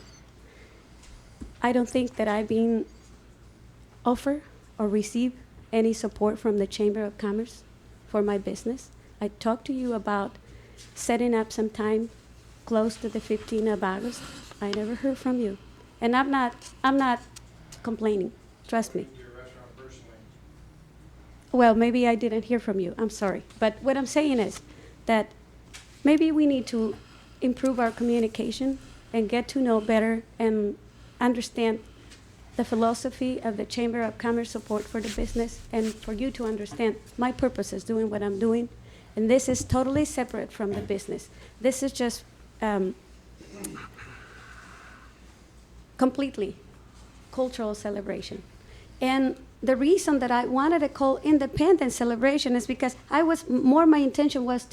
I don't think that I've been offered or received any support from the Chamber of Commerce for my business. I talked to you about setting up some time close to the 15th of August. I never heard from you. And I'm not complaining, trust me. Well, maybe I didn't hear from you, I'm sorry. But what I'm saying is that maybe we need to improve our communication and get to know better and understand the philosophy of the Chamber of Commerce support for the business and for you to understand my purpose is doing what I'm doing. And this is totally separate from the business. This is just completely cultural celebration. And the reason that I wanted to call independence celebration is because my intention was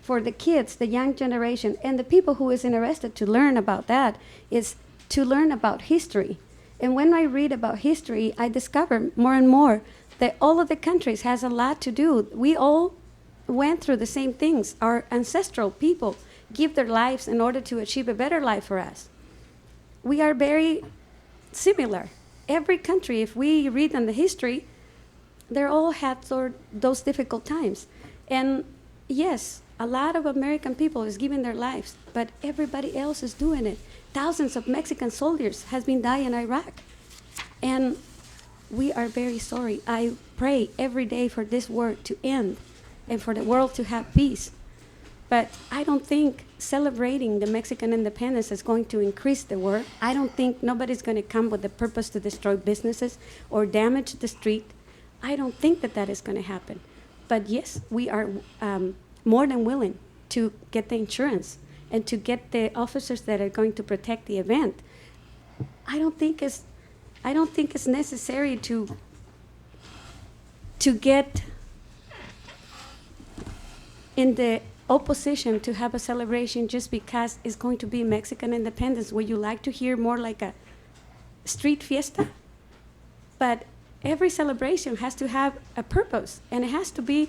for the kids, the young generation, and the people who is interested to learn about that is to learn about history. And when I read about history, I discover more and more that all of the countries has a lot to do. We all went through the same things. Our ancestral people give their lives in order to achieve a better life for us. We are very similar. Every country, if we read on the history, they all had those difficult times. And yes, a lot of American people is giving their lives, but everybody else is doing it. Thousands of Mexican soldiers has been dying in Iraq. And we are very sorry. I pray every day for this war to end and for the world to have peace. But I don't think celebrating the Mexican independence is going to increase the war. I don't think nobody's going to come with the purpose to destroy businesses or damage the street. I don't think that that is going to happen. But yes, we are more than willing to get the insurance and to get the officers that are going to protect the event. I don't think it's necessary to get in the opposition to have a celebration just because it's going to be Mexican independence. Would you like to hear more like a street fiesta? But every celebration has to have a purpose, and it has to be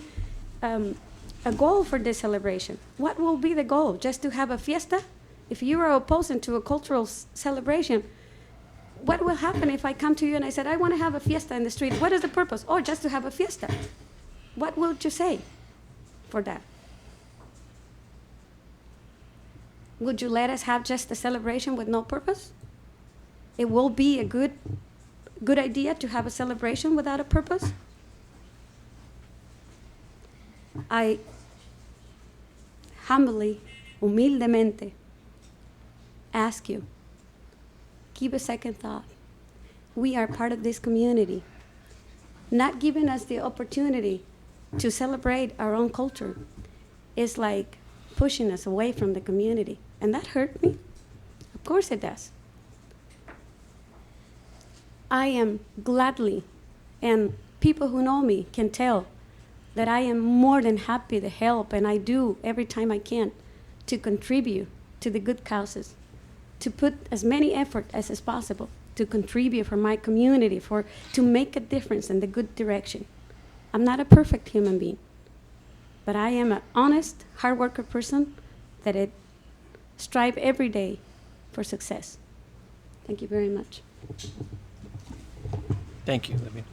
a goal for this celebration. What will be the goal? Just to have a fiesta? If you are opposing to a cultural celebration, what will happen if I come to you and I said, I want to have a fiesta in the street? What is the purpose? Oh, just to have a fiesta. What would you say for that? Would you let us have just a celebration with no purpose? It will be a good idea to have a celebration without a purpose? I humbly, humildemente, ask you, give a second thought. We are part of this community. Not giving us the opportunity to celebrate our own culture is like pushing us away from the community. And that hurt me. Of course it does. I am gladly, and people who know me can tell that I am more than happy to help, and I do every time I can, to contribute to the good causes, to put as many effort as is possible to contribute for my community, to make a difference in the good direction. I'm not a perfect human being, but I am an honest, hard worker person that strive every day for success. Thank you very much. Thank you, Libby.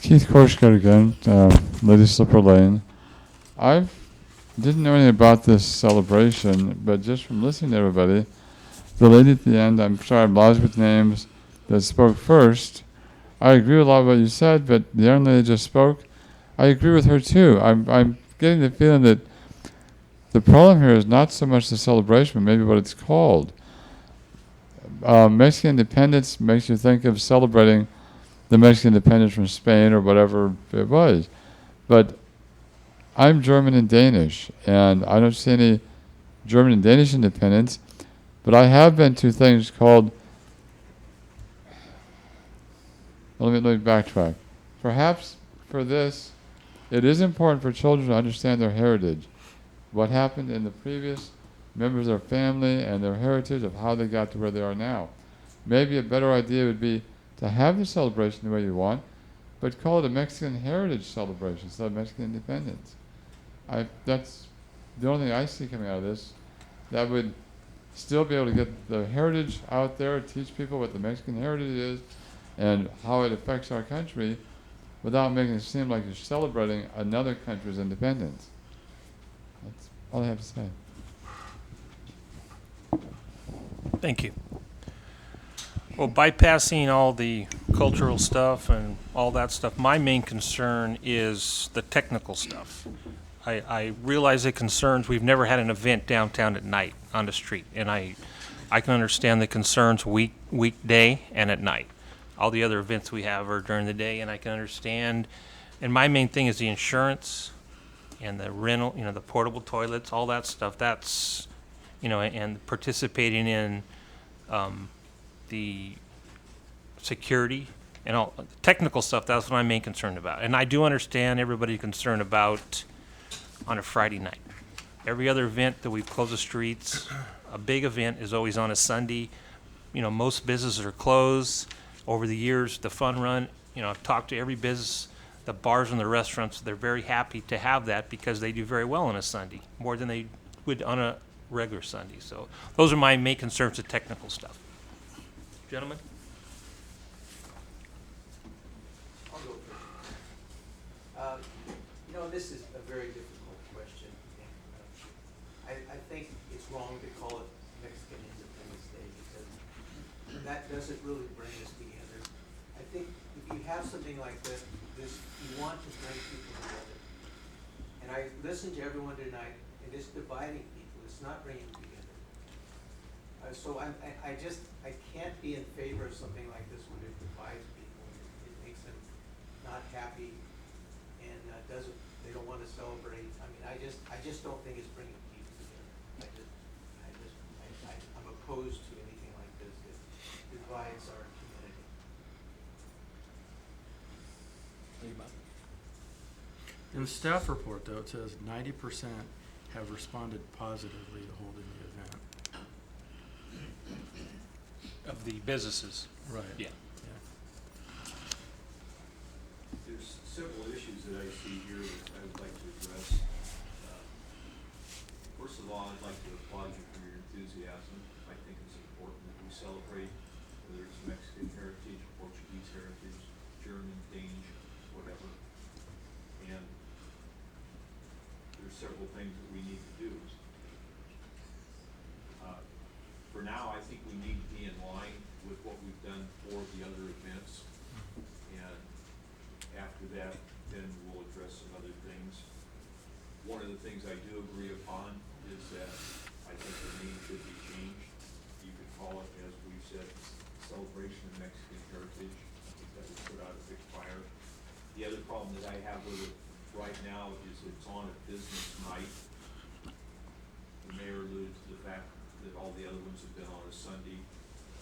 Keith Korshgard again, Lady Slipper Lane. I didn't know anything about this celebration, but just from listening to everybody, the lady at the end, I'm sorry, I'm lost with names, that spoke first, I agree with a lot of what you said, but the young lady just spoke, I agree with her too. I'm getting the feeling that the problem here is not so much the celebration, but maybe what it's called. Mexican independence makes you think of celebrating the Mexican independence from Spain or whatever it was. But I'm German and Danish, and I don't see any German and Danish independence, but I have been to things called, let me backtrack. Perhaps for this, it is important for children to understand their heritage, what happened in the previous members of their family and their heritage of how they got to where they are now. Maybe a better idea would be to have the celebration the way you want, but call it a Mexican heritage celebration instead of Mexican independence. That's the only thing I see coming out of this. That would still be able to get the heritage out there, teach people what the Mexican heritage is and how it affects our country without making it seem like you're celebrating another country's independence. That's all I have to say. Thank you. Well, bypassing all the cultural stuff and all that stuff, my main concern is the technical stuff. I realize the concerns. We've never had an event downtown at night on the street, and I can understand the concerns weekday and at night. All the other events we have are during the day, and I can understand. And my main thing is the insurance and the rental, the portable toilets, all that stuff. That's, and participating in the security and all technical stuff. That's what I'm main concerned about. And I do understand everybody's concerned about on a Friday night. Every other event that we've closed the streets, a big event is always on a Sunday. Most businesses are closed. Over the years, the fun run, I've talked to every business, the bars and the restaurants, they're very happy to have that because they do very well on a Sunday, more than they would on a regular Sunday. So those are my main concerns with technical stuff. Gentlemen? I'll go first. This is a very difficult question. I think it's wrong to call it Mexican Independence Day because that doesn't really bring us together. I think if you have something like this, you want to bring people together. And I listened to everyone tonight, and it's dividing people. It's not bringing them together. So I can't be in favor of something like this when it divides people. It makes them not happy and they don't want to celebrate. I mean, I just don't think it's bringing people together. I'm opposed to anything like this that divides our community. In the staff report, though, it says 90% have responded positively to holding the event. Of the businesses. Right. Yeah. There's several issues that I see here that I would like to address. First of all, I'd like to applaud you for your enthusiasm. I think it's important that we celebrate, whether it's Mexican heritage, Portuguese heritage, German, Danish, whatever. And there's several things that we need to do. For now, I think we need to be in line with what we've done for the other events. And after that, then we'll address some other things. One of the things I do agree upon is that I think the name should be changed. You could call it, as we've said, Celebration of Mexican Heritage. I think that would put out a big fire. The other problem that I have with it right now is it's on a business night. The mayor alluded to the fact that all the other ones have been on a Sunday.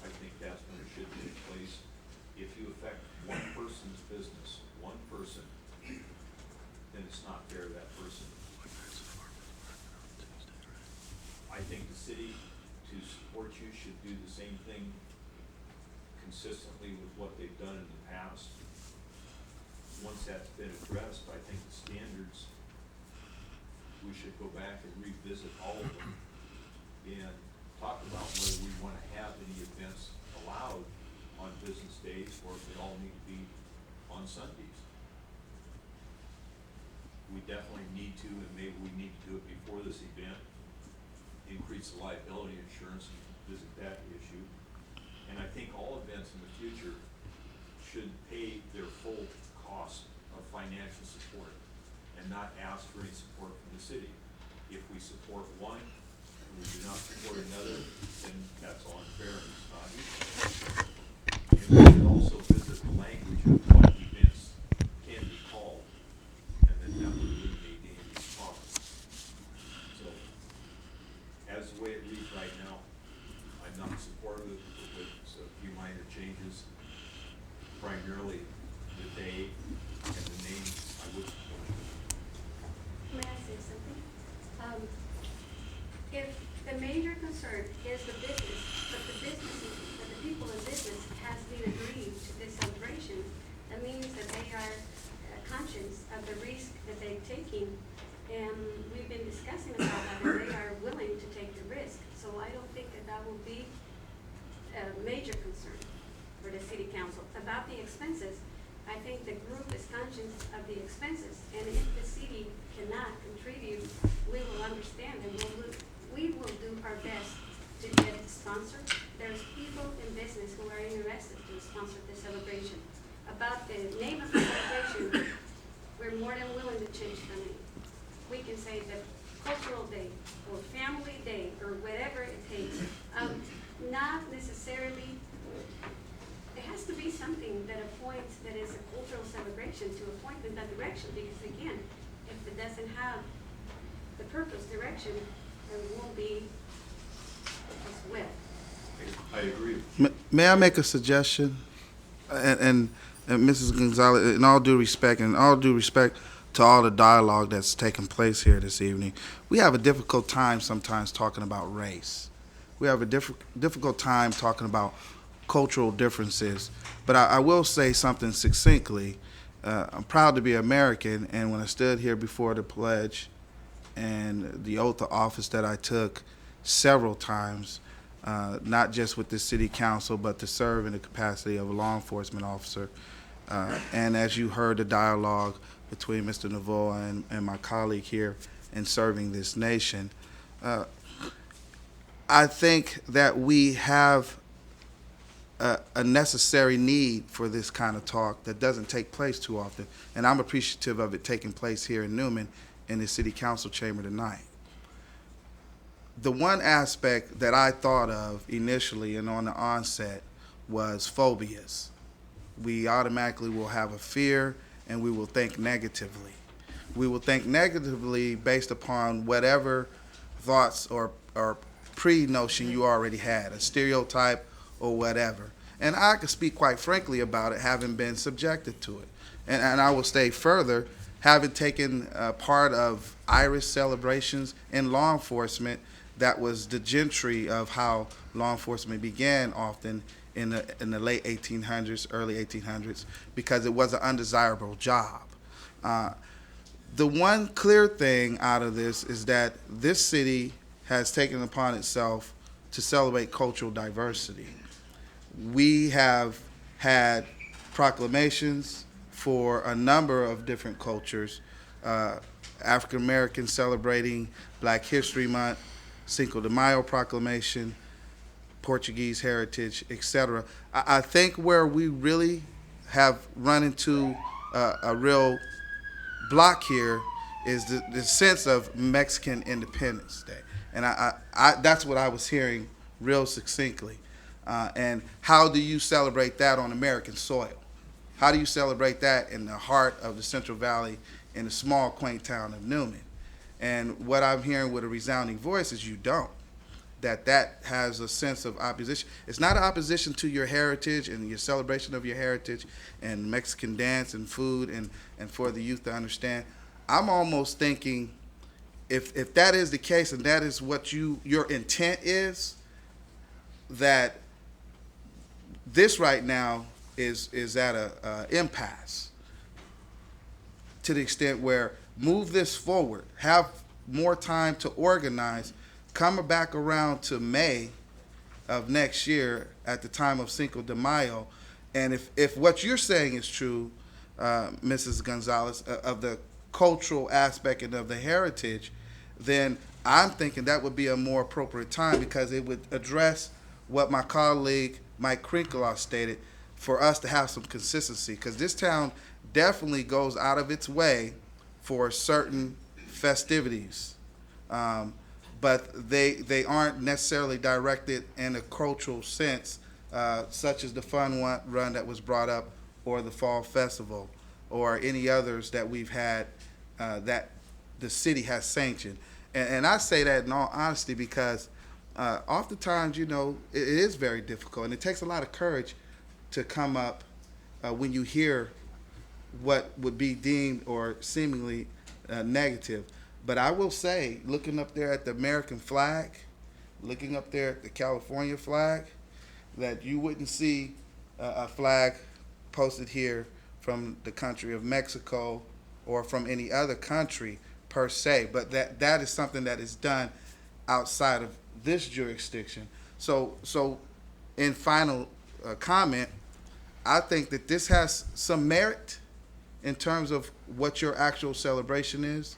I think that's when it should take place. If you affect one person's business, one person, then it's not fair to that person. I think the city, to support you, should do the same thing consistently with what they've done in the past. Once that's been addressed, I think the standards, we should go back and revisit all of them and talk about whether we want to have any events allowed on business days or if they all need to be on Sundays. We definitely need to, and maybe we need to do it before this event, increase the liability insurance and visit that issue. And I think all events in the future should pay their full cost of financial support and not ask for any support from the city. If we support one, we do not support another, then that's all unfair and it's not equal. And we should also visit the language of what events can be called, and then that would eliminate any of these problems. So, as the way it reads right now, I'm not supportive with a few minor changes, primarily the day and the name. I would support it. May I say something? If the major concern is the business, but the people in business has been agreed to this celebration, that means that they are conscious of the risk that they're taking, and we've been discussing about that, and they are willing to take the risk. So I don't think that will be a major concern for the city council. About the expenses, I think the group is conscious of the expenses, and if the city cannot contribute, we will understand and we will do our best to get it sponsored. There's people in business who are interested to sponsor the celebration. About the name of the celebration, we're more than willing to change the name. We can say the cultural day or family day or whatever it takes. Not necessarily, it has to be something that points that is a cultural celebration to a point in that direction, because again, if it doesn't have the purpose, direction, it won't be as well. I agree. May I make a suggestion? And Mrs. Gonzalez, in all due respect, and all due respect to all the dialogue that's taking place here this evening, we have a difficult time sometimes talking about race. We have a difficult time talking about cultural differences. But I will say something succinctly. I'm proud to be American, and when I stood here before the pledge and the oath of office that I took several times, not just with the city council, but to serve in the capacity of a law enforcement officer. And as you heard the dialogue between Mr. Novoa and my colleague here in serving this nation, I think that we have a necessary need for this kind of talk that doesn't take place too often, and I'm appreciative of it taking place here in Newman in the City Council chamber tonight. The one aspect that I thought of initially and on the onset was phobias. We automatically will have a fear and we will think negatively. We will think negatively based upon whatever thoughts or pre-notion you already had, a stereotype or whatever. And I can speak quite frankly about it, having been subjected to it. And I will stay further, having taken part of Irish celebrations in law enforcement. That was the gentry of how law enforcement began often in the late 1800s, early 1800s, because it was an undesirable job. The one clear thing out of this is that this city has taken upon itself to celebrate cultural diversity. We have had proclamations for a number of different cultures, African Americans celebrating Black History Month, Cinco de Mayo proclamation, Portuguese heritage, etc. I think where we really have run into a real block here is the sense of Mexican Independence Day. And that's what I was hearing real succinctly. And how do you celebrate that on American soil? How do you celebrate that in the heart of the Central Valley in the small, quaint town of Newman? And what I'm hearing with a resounding voice is you don't. That has a sense of opposition. It's not an opposition to your heritage and your celebration of your heritage and Mexican dance and food and for the youth to understand. I'm almost thinking if that is the case and that is what your intent is, that this right now is at a impasse to the extent where move this forward, have more time to organize, come back around to May of next year at the time of Cinco de Mayo, and if what you're saying is true, Mrs. Gonzalez, of the cultural aspect and of the heritage, then I'm thinking that would be a more appropriate time because it would address what my colleague Mike Krinkelaw stated, for us to have some consistency, because this town definitely goes out of its way for certain festivities, but they aren't necessarily directed in a cultural sense, such as the fun run that was brought up, or the fall festival, or any others that we've had that the city has sanctioned. And I say that in all honesty because oftentimes, it is very difficult, and it takes a lot of courage to come up when you hear what would be deemed or seemingly negative. But I will say, looking up there at the American flag, looking up there at the California flag, that you wouldn't see a flag posted here from the country of Mexico or from any other country per se, but that is something that is done outside of this jurisdiction. So in final comment, I think that this has some merit in terms of what your actual celebration is,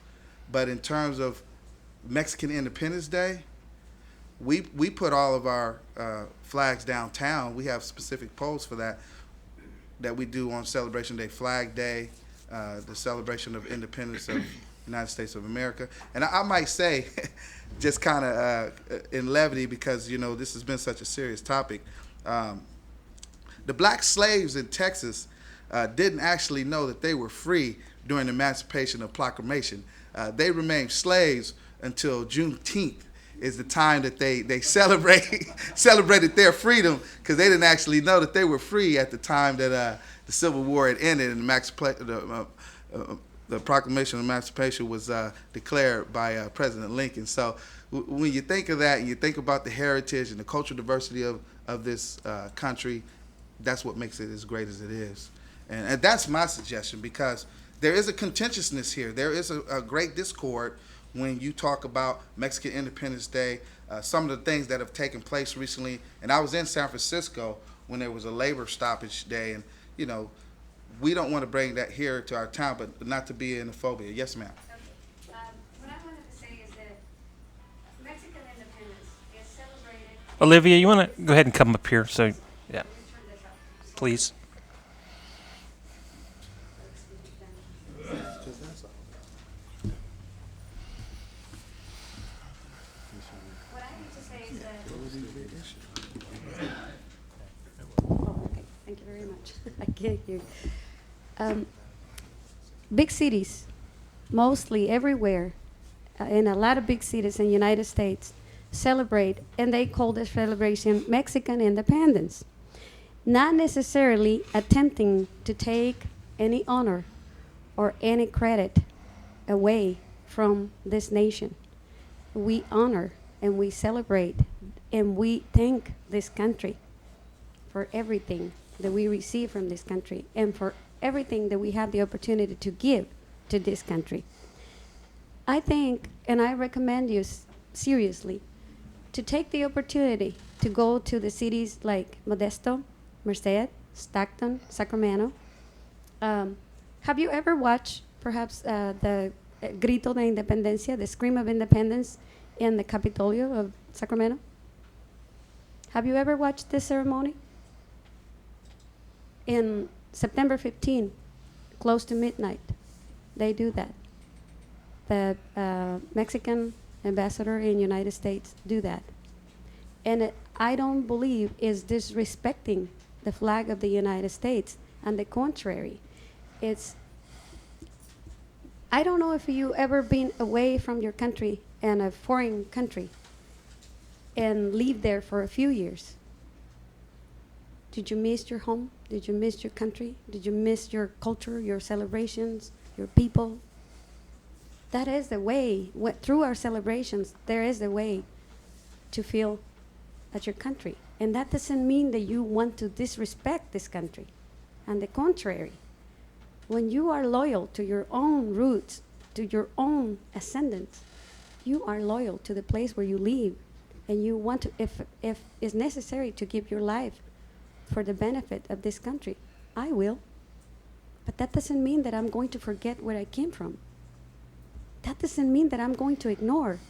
but in terms of Mexican Independence Day, we put all of our flags downtown. We have specific poles for that we do on Celebration Day, Flag Day, the celebration of independence of the United States of America. And I might say, just kind of in levity, because this has been such a serious topic, the black slaves in Texas didn't actually know that they were free during the Emancipation of Proclamation. They remained slaves until Juneteenth is the time that they celebrated their freedom, because they didn't actually know that they were free at the time that the Civil War had ended and the Proclamation of Emancipation was declared by President Lincoln. So when you think of that and you think about the heritage and the cultural diversity of this country, that's what makes it as great as it is. And that's my suggestion, because there is a contentiousness here. There is a great discord when you talk about Mexican Independence Day, some of the things that have taken place recently. And I was in San Francisco when there was a labor stoppage day, and we don't want to bring that here to our town, but not to be in a phobia. Yes, ma'am. Okay. What I wanted to say is that Olivia, you want to go ahead and come up here? So, yeah, please. What I need to say is that. Okay, thank you very much. I can't hear. Big cities, mostly everywhere, in a lot of big cities in the United States, celebrate, and they call this celebration Mexican independence. Not necessarily attempting to take any honor or any credit away from this nation. We honor and we celebrate and we thank this country for everything that we receive from this country and for everything that we have the opportunity to give to this country. I think, and I recommend you seriously, to take the opportunity to go to the cities like Modesto, Merced, Stockton, Sacramento. Have you ever watched perhaps the Grito de Independencia, the Scream of Independence in the Capitolio of Sacramento? Have you ever watched this ceremony? In September 15, close to midnight, they do that. The Mexican ambassador in the United States do that. And I don't believe is disrespecting the flag of the United States. On the contrary, I don't know if you ever been away from your country and a foreign country and live there for a few years. Did you miss your home? Did you miss your country? Did you miss your culture, your celebrations, your people? That is the way, through our celebrations, there is a way to feel at your country. And that doesn't mean that you want to disrespect this country. On the contrary, when you are loyal to your own roots, to your own ascendants, you are loyal to the place where you live. And you want to, if it's necessary to give your life for the benefit of this country, I will. But that doesn't mean that I'm going to forget where I came from. That doesn't mean that I'm going to ignore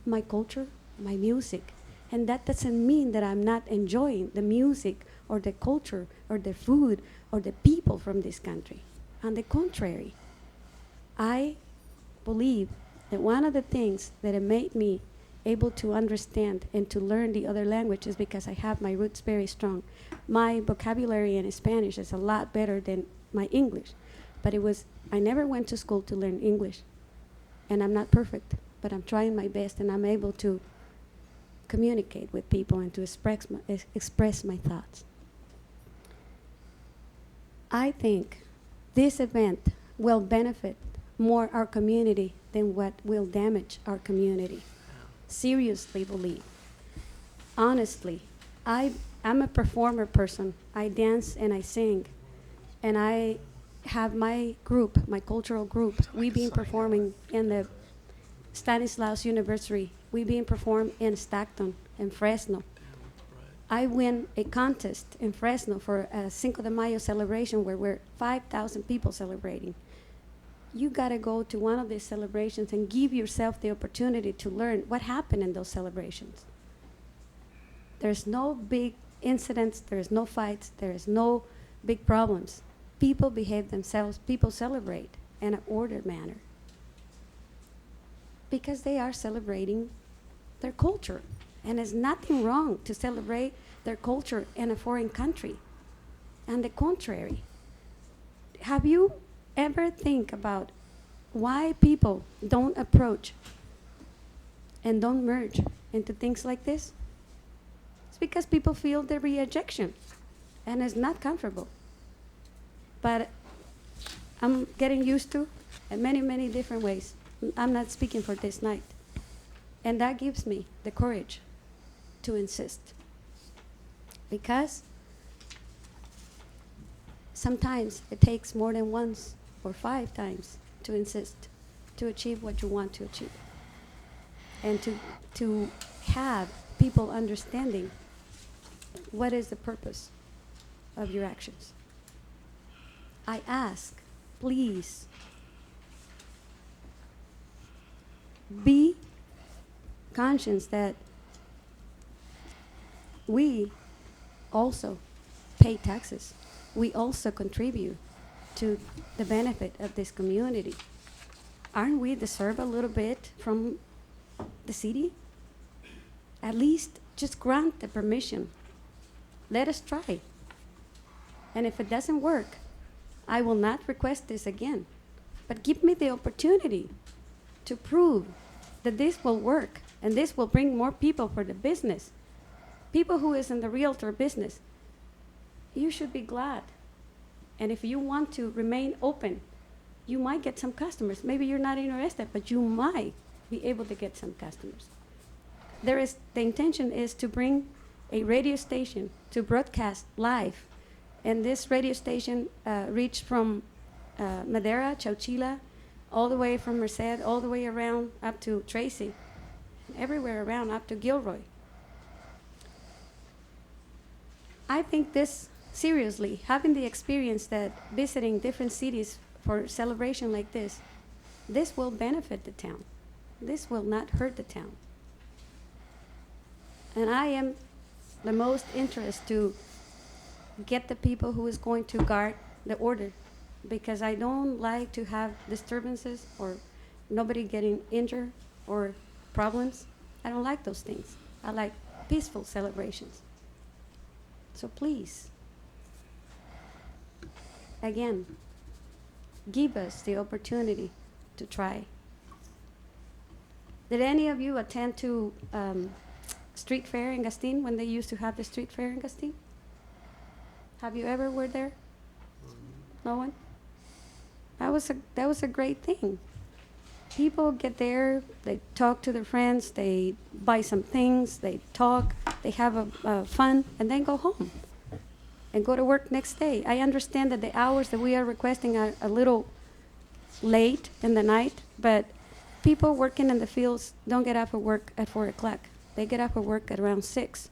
my culture, my music. And that doesn't mean that I'm not enjoying the music or the culture or the food or the people from this country. On the contrary, I believe that one of the things that it made me able to understand and to learn the other languages because I have my roots very strong. My vocabulary in Spanish is a lot better than my English, but I never went to school to learn English, and I'm not perfect, but I'm trying my best, and I'm able to communicate with people and to express my thoughts. I think this event will benefit more our community than what will damage our community. Seriously believe. Honestly, I'm a performer person. I dance and I sing. And I have my group, my cultural group. We've been performing in the Stanislaus University. We've been performing in Stockton and Fresno. I win a contest in Fresno for a Cinco de Mayo celebration where we're 5,000 people celebrating. You gotta go to one of these celebrations and give yourself the opportunity to learn what happened in those celebrations. There's no big incidents, there's no fights, there's no big problems. People behave themselves, people celebrate in an ordered manner because they are celebrating their culture. And there's nothing wrong to celebrate their culture in a foreign country. On the contrary, have you ever think about why people don't approach and don't merge into things like this? It's because people feel the rejection and it's not comfortable. But I'm getting used to in many, many different ways. I'm not speaking for this night. And that gives me the courage to insist. Because sometimes it takes more than once or 5 times to insist to achieve what you want to achieve. And to have people understanding what is the purpose of your actions. I ask, please, be conscience that we also pay taxes. We also contribute to the benefit of this community. Aren't we deserve a little bit from the city? At least just grant the permission. Let us try. And if it doesn't work, I will not request this again. But give me the opportunity to prove that this will work and this will bring more people for the business. People who is in the realtor business, you should be glad. And if you want to remain open, you might get some customers. Maybe you're not interested, but you might be able to get some customers. The intention is to bring a radio station to broadcast live. And this radio station reached from Madera, Chowchilla, all the way from Merced, all the way around up to Tracy, everywhere around up to Gilroy. I think this, seriously, having the experience that visiting different cities for a celebration like this will benefit the town. This will not hurt the town. And I am the most interested to get the people who is going to guard the order, because I don't like to have disturbances or nobody getting injured or problems. I don't like those things. I like peaceful celebrations. So please, again, give us the opportunity to try. Did any of you attend to street fair in Gastin when they used to have the street fair in Gastin? Have you ever were there? No one? That was a great thing. People get there, they talk to their friends, they buy some things, they talk, they have a fun, and then go home and go to work next day. I understand that the hours that we are requesting are a little late in the night, but people working in the fields don't get up for work at 4 o'clock. They get up for work at around 6.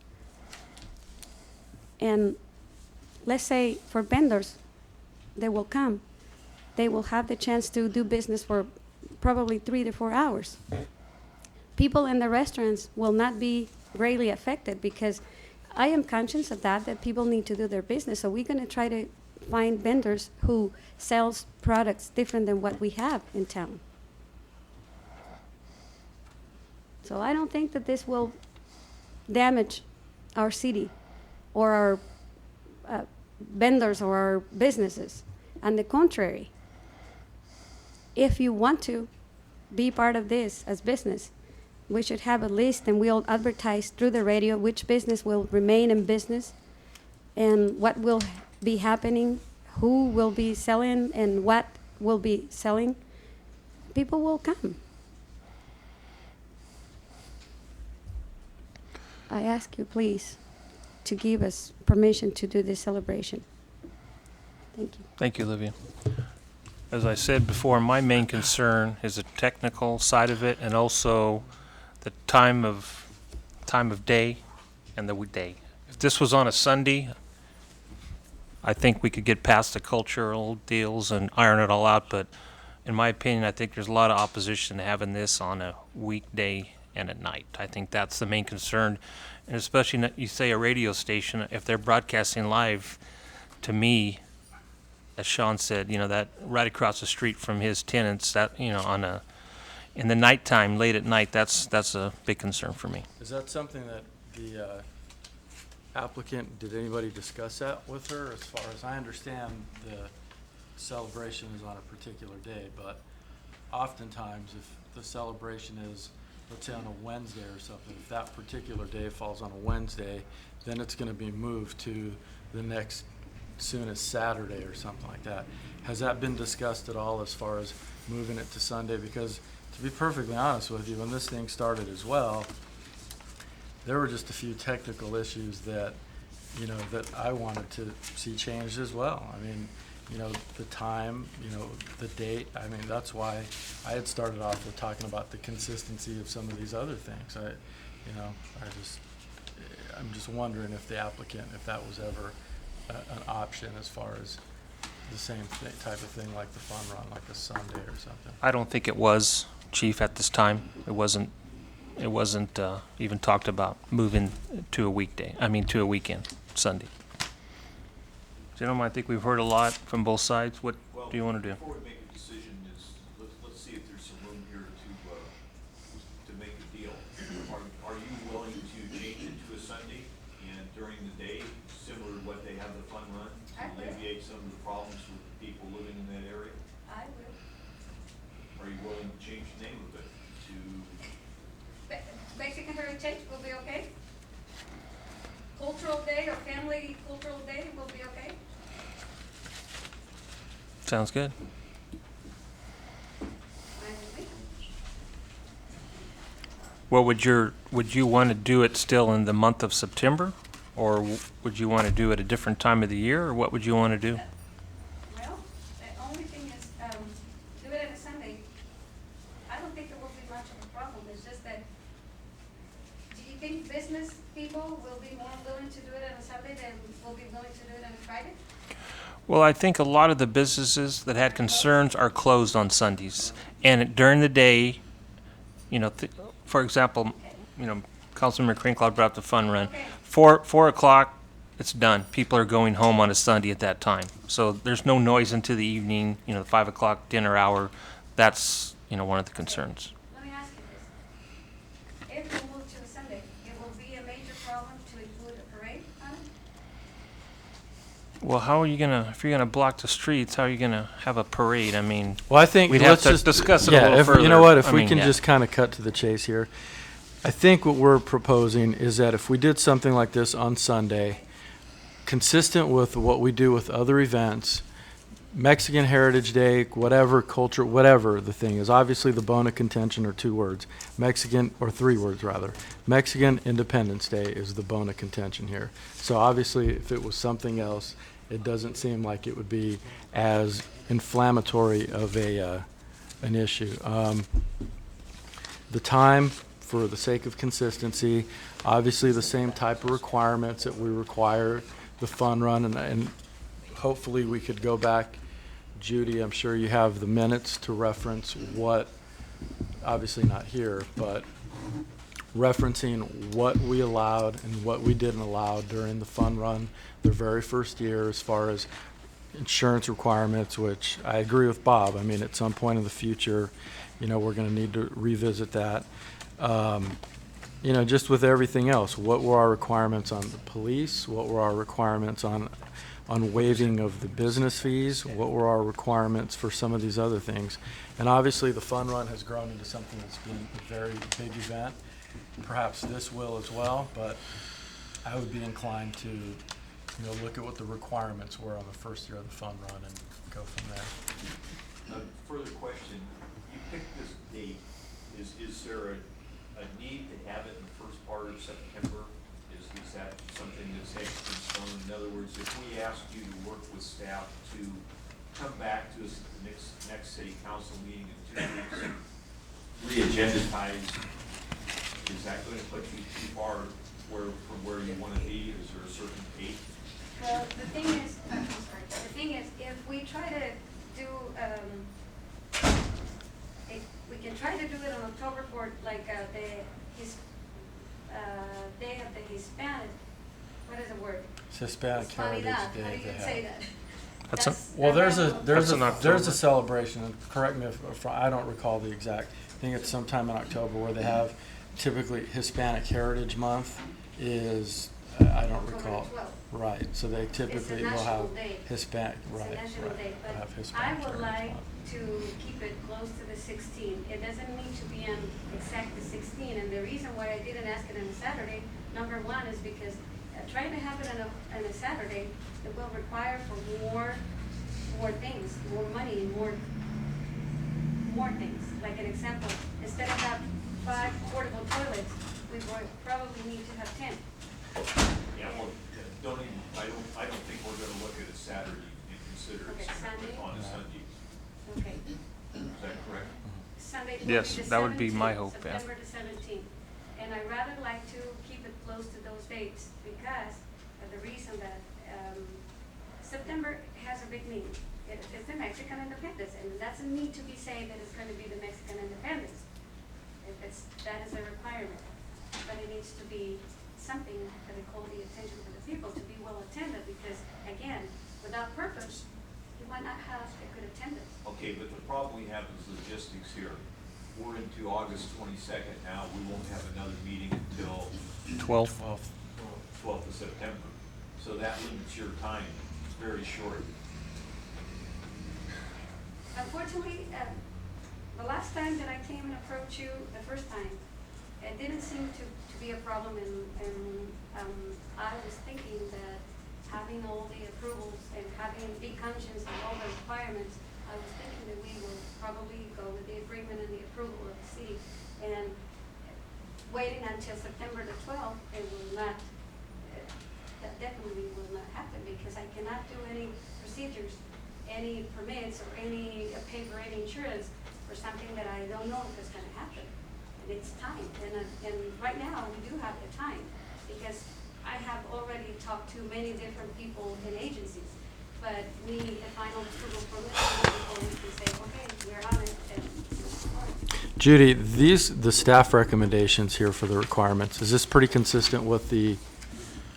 And let's say for vendors, they will come. They will have the chance to do business for probably 3 to 4 hours. People in the restaurants will not be greatly affected, because I am conscious of that people need to do their business. So we're going to try to find vendors who sells products different than what we have in town. So I don't think that this will damage our city or our vendors or our businesses. On the contrary, if you want to be part of this as business, we should have a list, and we'll advertise through the radio which business will remain in business and what will be happening, who will be selling and what will be selling. People will come. I ask you, please, to give us permission to do this celebration. Thank you. Thank you, Olivia. As I said before, my main concern is the technical side of it, and also the time of day and the day. If this was on a Sunday, I think we could get past the cultural deals and iron it all out, but in my opinion, I think there's a lot of opposition to having this on a weekday and at night. I think that's the main concern, and especially you say a radio station, if they're broadcasting live, to me, as Sean said, that right across the street from his tenants, that in the nighttime, late at night, that's a big concern for me. Is that something that the applicant, did anybody discuss that with her? As far as I understand, the celebration is on a particular day, but oftentimes if the celebration is, let's say on a Wednesday or something, if that particular day falls on a Wednesday, then it's going to be moved to the next soonest Saturday or something like that. Has that been discussed at all as far as moving it to Sunday? Because to be perfectly honest with you, when this thing started as well, there were just a few technical issues that, that I wanted to see changed as well. I mean, the time, the date. I mean, that's why I had started off with talking about the consistency of some of these other things. I'm just wondering if the applicant, if that was ever an option as far as the same type of thing like the fun run, like a Sunday or something. I don't think it was, Chief, at this time. It wasn't it wasn't even talked about moving to a weekday, to a weekend, Sunday. Gentlemen, I think we've heard a lot from both sides. What do you want to do? Before we make a decision, let's see if there's some room here to make a deal. Are you willing to change it to a Sunday and during the day, similar to what they have the fun run, to alleviate some of the problems with people living in that area? I will. Are you willing to change the name of it to? Mexican Heritage will be okay? Cultural Day or Family Cultural Day will be okay? Sounds good. Well, would you want to do it still in the month of September, or would you want to do it a different time of the year, or what would you want to do? Well, the only thing is, do it on a Sunday. I don't think it will be much of a problem. It's just that, do you think business people will be more willing to do it on a Sunday than will be willing to do it on a Friday? Well, I think a lot of the businesses that had concerns are closed on Sundays. And during the day, for example, Councilmember Krinkle brought up the fun run. 4 o'clock, it's done. People are going home on a Sunday at that time. So there's no noise into the evening, 5 o'clock dinner hour. That's, one of the concerns. Let me ask you this. If we move to a Sunday, it will be a major problem to include a parade on it? Well, how are you if you're gonna block the streets, how are you gonna have a parade? Well, I think we'd have let's to just discuss it a little if, further. You know what? If we can yeah. just kind of cut to the chase here, I think what we're proposing is that if we did something like this on Sunday, consistent with what we do with other events, Mexican Heritage Day, whatever culture, whatever the thing is, obviously the bone of contention are 2 words, Mexican, or 3 words rather. Mexican Independence Day is the bone of contention here. So obviously, if it was something else, it doesn't seem like it would be as inflammatory of an issue. The time, for the sake of consistency, obviously the same type of requirements that we require the fun run, and hopefully we could go back. Judy, I'm sure you have the minutes to reference what, obviously not here, but referencing what we allowed and what we didn't allow during the fun run their very first year as far as insurance requirements, which I agree with Bob. At some point in the future, we're going to need to revisit that. Just with everything else, what were our requirements on the police? What were our requirements on waiving of the business fees? What were our requirements for some of these other things? And obviously the fun run has grown into something that's been a very big event. Perhaps this will as well, but I would be inclined to look at what the requirements were on the first year of the fun run and go from there. Further question, you picked this date. Is there a need to have it in the first part of September? Is that something that's etched in stone? In other words, if we asked you to work with staff to come back to us at the next city council meeting in 2 weeks, re-agendatize, is that going to put you too far from where you want to be? Is there a certain date? Well, the thing is, if we try to do, we can try to do it on October 4th, like Day of the Hispanic. What is the word? It's Hispanic Heritage Day. How do you say that? There's a celebration. And correct me if I don't recall the exact. I think it's sometime in October where they have typically Hispanic Heritage Month is I don't recall. Right. So they typically will have Hispanic. Right. It's a national day, but have Hispanic I would Heritage like Month. to keep it close to the 16th. It doesn't need to be on exactly 16. And the reason why I didn't ask it on a Saturday, number one, is because trying to have it on a Saturday, it will require for more things, more money, more things. Like an example, instead of have 5 portable toilets, we will probably need to have 10. Yeah, well, I don't think we're going to look at a Saturday and consider it Sunday? on Sunday. Okay. Is that correct? Sunday will Yes, be the that would be my 17th, hope, yeah. September the 17th. And I'd rather like to keep it close to those dates because of the reason that September has a big meaning. It's the Mexican independence, and it doesn't need to be said that it's going to be the Mexican independence. That is a requirement. needs to be something that they call the attention to the people to be well attended, because again, without purpose, you might not have a good attendance. Okay, but the problem we have is logistics here. We're into August 22nd now. We won't have another meeting until 12th. 12th of September. So that limits your time. It's very short. Unfortunately, the last time that I came and approached you the first time, it didn't seem to be a problem, and I was thinking that having all the approvals and having big conscience and all the requirements, I was thinking that we will probably go with the agreement and the approval of the city. And waiting until September the 12th, it will not, that definitely will not happen, because I cannot do any procedures, any permits, or any paper, any insurance for something that I don't know if it's going to happen. And it's time. And right now, we do have the time, because I have already talked to many different people and agencies, but we need the final approval from them before we can say, okay, we're on it and move forward. Judy, the staff recommendations here for the requirements, is this pretty consistent with the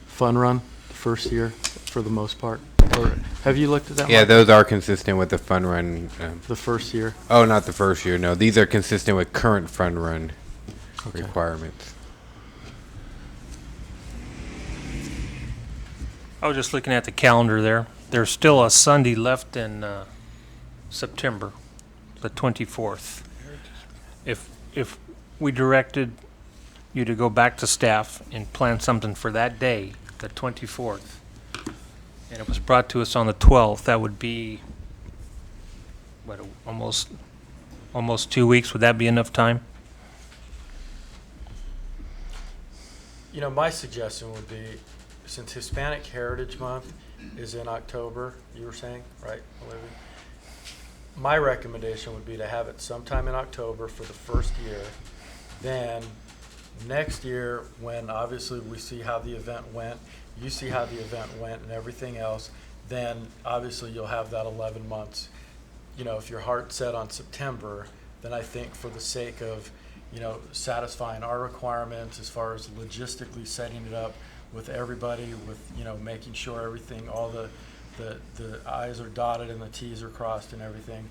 fun run the first year for the most part? Or have you looked at that? Yeah, Mark? those are consistent with the fun run. The first year? Oh, not the first year. No, these are consistent with current fun run Okay. requirements. I was just looking at the calendar there. There's still a Sunday left in September, the 24th. If we directed you to go back to staff and plan something for that day, the 24th, and it was brought to us on the 12th, that would be, what, almost 2 weeks. Would that be enough time? You know, my suggestion would be, since Hispanic Heritage Month is in October, you were saying, right, Olivia? My recommendation would be to have it sometime in October for the first year. Then next year, when obviously we see how the event went, you see how the event went and everything else, then obviously you'll have that 11 months. You know, if your heart's set on September, then I think for the sake of, you know, satisfying our requirements as far as logistically setting it up with everybody, with, you know, making sure everything, all the I's are dotted and the T's are crossed and everything,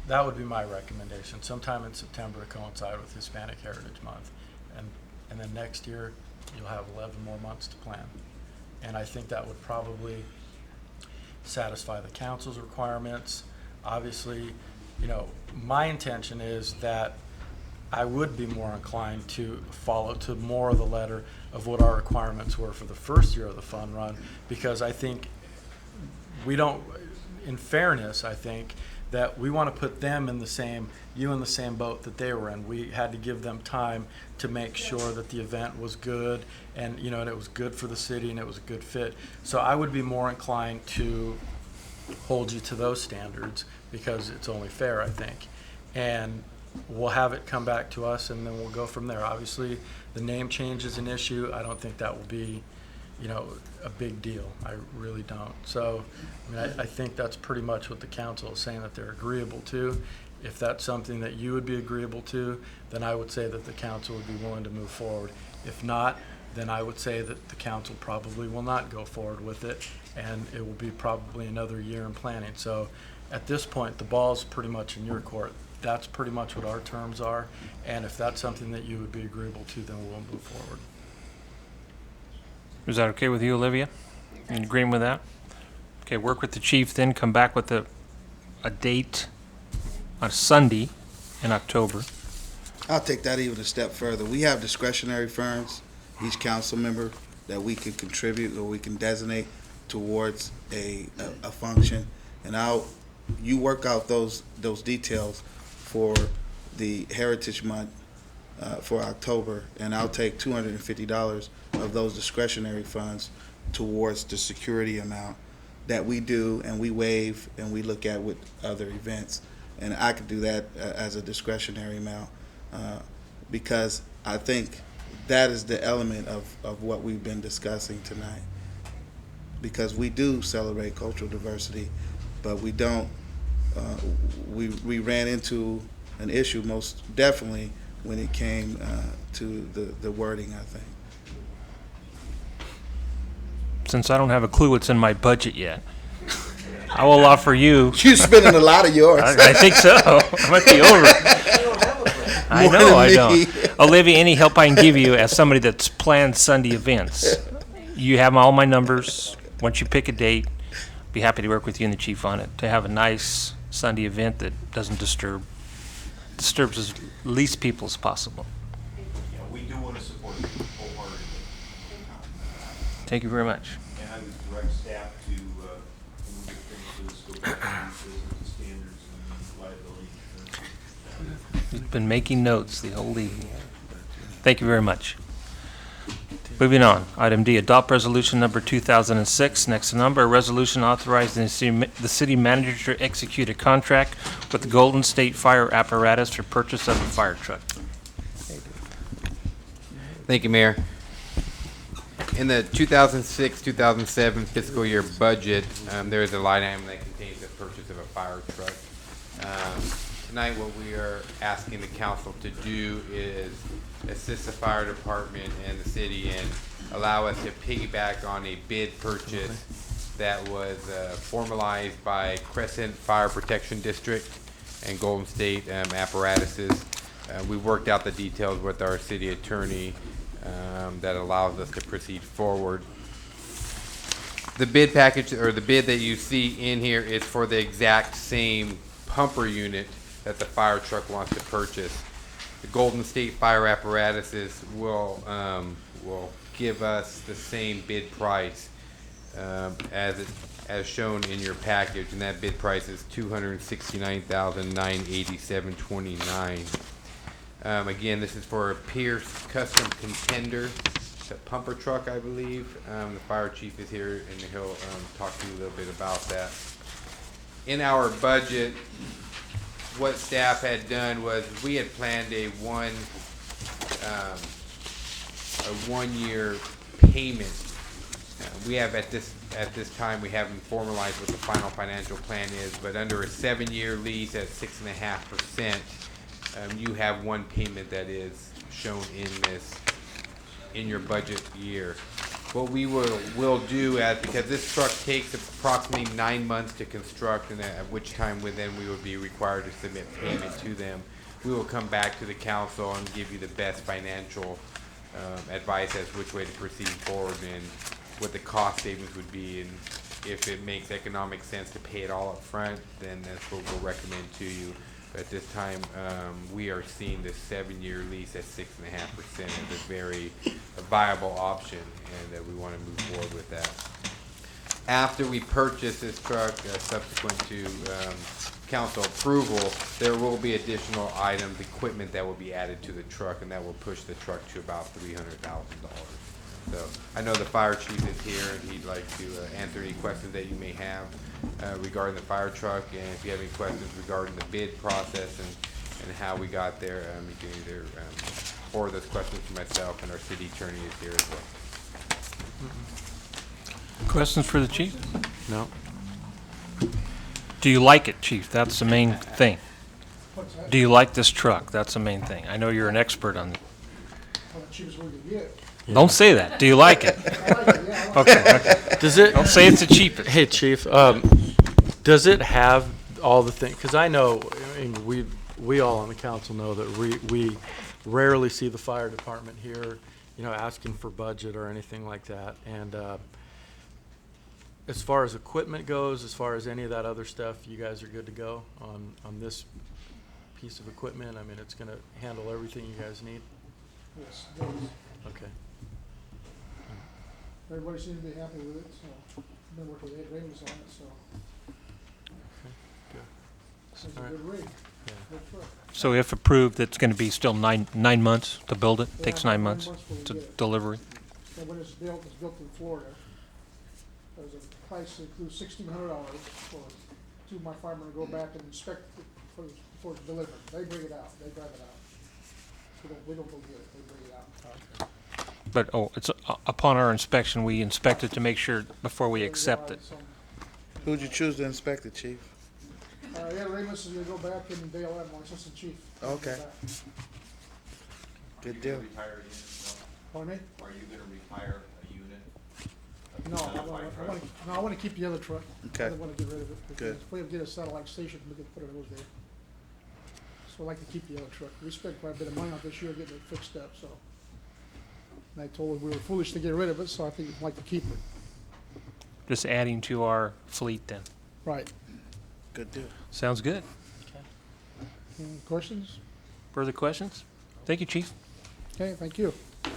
that would be my recommendation. Sometime in September to coincide with Hispanic Heritage Month. And then next year, you'll have 11 more months to plan. And I think that would probably satisfy the council's requirements. Obviously, you know, my intention is that I would be more inclined to follow to more of the letter of what our requirements were for the first year of the fun run, because I think we don't, in fairness, I think that we want to put them in the same, you in the same boat that they were in. We had to give them time to make sure that the event was good, and, you know, and it was good for the city and it was a good fit. So I would be more inclined to hold you to those standards, because it's only fair, I think. And we'll have it come back to us, and then we'll go from there. Obviously, the name change is an issue. I don't think that will be, you know, a big deal. I really don't. So, I mean, I think that's pretty much what the council is saying that they're agreeable to. If that's something that you would be agreeable to, then I would say that the council would be willing to move forward. If not, then I would say that the council probably will not go forward with it, and it will be probably another year in planning. So at this point, the ball's pretty much in your court. That's pretty much what our terms are, and if that's something that you would be agreeable to, then we'll move forward. Is that okay with you, Olivia? In agreement with that? Okay, work with the chief, then come back with a date on Sunday in October. I'll take that even a step further. We have discretionary funds, each council member, that we can contribute or we can designate towards a function. And you work out those details for the Heritage Month for October, and I'll take $250 of those discretionary funds towards the security amount that we do and we waive and we look at with other events. And I could do that as a discretionary amount because I think that is the element of what we've been discussing tonight. Because we do celebrate cultural diversity, but we don't, we ran into an issue most definitely when it came to the wording, I think. since I don't have a clue what's in my budget yet, I will offer you. You're spending a lot of yours. I think so. I might be over. I More know, than I me. don't. Olivia, any help I can give you as somebody that's planned Sunday events, you have all my numbers. Once you pick a date, be happy to work with you and the chief on it to have a nice Sunday event that doesn't disturbs as least people as possible. Yeah, we do want to support you wholeheartedly. Thank you very much. And I would direct staff to, when we get finished with this, go back to the standards and liability insurance. We've been making notes the whole evening. Thank you very much. Moving on, item D, adopt resolution number 2006. Next number, a resolution authorizing the city manager to execute a contract with Golden State Fire Apparatus for purchase of a fire truck. Thank you, Mayor. In the 2006-2007 fiscal year budget, there is a line item that contains the purchase of a fire truck. Tonight, what we are asking the council to do is assist the fire department and the city and allow us to piggyback on a bid purchase that was formalized by Crescent Fire Protection District and Golden State Apparatuses. We worked out the details with our city attorney that allows us to proceed forward. The bid package, or the bid that you see in here, is for the exact same pumper unit that the fire truck wants to purchase. The Golden State Fire Apparatuses will give us the same bid price as shown in your package, and that bid price is $269,987.29. Again, this is for a Pierce Custom Contender. It's a pumper truck, I believe. The fire chief is here, and he'll talk to you a little bit about that. In our budget, what staff had done was we had planned a one-year payment. We have at this time, we haven't formalized what the final financial plan is, but under a 7-year lease at 6.5%, you have one payment that is shown in your budget year. What we will do, because this truck takes approximately 9 months to construct, and at which time we would be required to submit payment to them, we will come back to the council and give you the best financial advice as which way to proceed forward and what the cost savings would be, and if it makes economic sense to pay it all up front, then that's what we'll recommend to you. At this time, we are seeing this 7-year lease at 6.5% as a very viable option, and that we want to move forward with that. After we purchase this truck, subsequent to council approval, there will be additional items, equipment that will be added to the truck, and that will push the truck to about $300,000. So I know the fire chief is here, and he'd like to answer any questions that you may have regarding the fire truck, and if you have any questions regarding the bid process and how we got there, you can either forward those questions to myself, and our city attorney is here as well. Questions for the chief? No. Do you like it, chief? That's the main thing. Do you like this truck? That's the main thing. I know you're an expert on it. Don't say that. Do you like it? Okay. Does it? Don't say it's the cheapest. Hey, chief. Does it have all the things? Because I know, I mean, we all on the council know that we rarely see the fire department here, asking for budget or anything like that. And as far as equipment goes, as far as any of that other stuff, you guys are good to go on this piece of equipment? I mean, it's going to handle everything you guys need? Yes, it does. Okay. Everybody seems to be happy with it, so I've been working with Ed Ramus on it, so it's a good rig. Good truck. So if approved, it's going to be still nine months to build it? Yeah, Takes 9 months to get it. delivery? And when it's built in Florida. There's a price that includes $1,600 for two of my firemen to go back and inspect it before it's delivered. They bring it out, they drive it out. We don't go get it, they bring it out. Okay. But, it's upon our inspection, we inspect it to make sure before we accept it. Who'd you choose to inspect it, chief? Ed Ramus is gonna go back, and Dale Admore, assistant chief. Okay. Good deal. Retire a unit? Pardon me? Are you going to retire a unit? No, I want to keep the other truck. Okay. I don't want to get rid of it. because Good. If we get a satellite station, we can put those there. So I'd like to keep the other truck. We spent quite a bit of money on it this year getting it fixed up, so. And I told her we were foolish to get rid of it, so I think we'd like to keep it. Just adding to our fleet then. Right. Good deal. Sounds good. Any questions? Further questions? Thank you, Chief. Okay, thank you. Do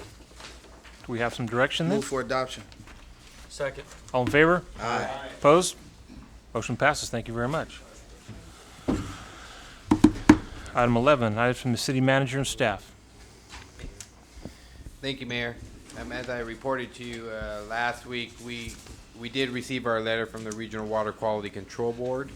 we have some direction then? Move for adoption. Second. All in favor? Aye. Opposed? Motion passes. Thank you very much. Item 11, items from the city manager and staff. Thank you, Mayor. As I reported to you last week, we did receive our letter from the Regional Water Quality Control Board.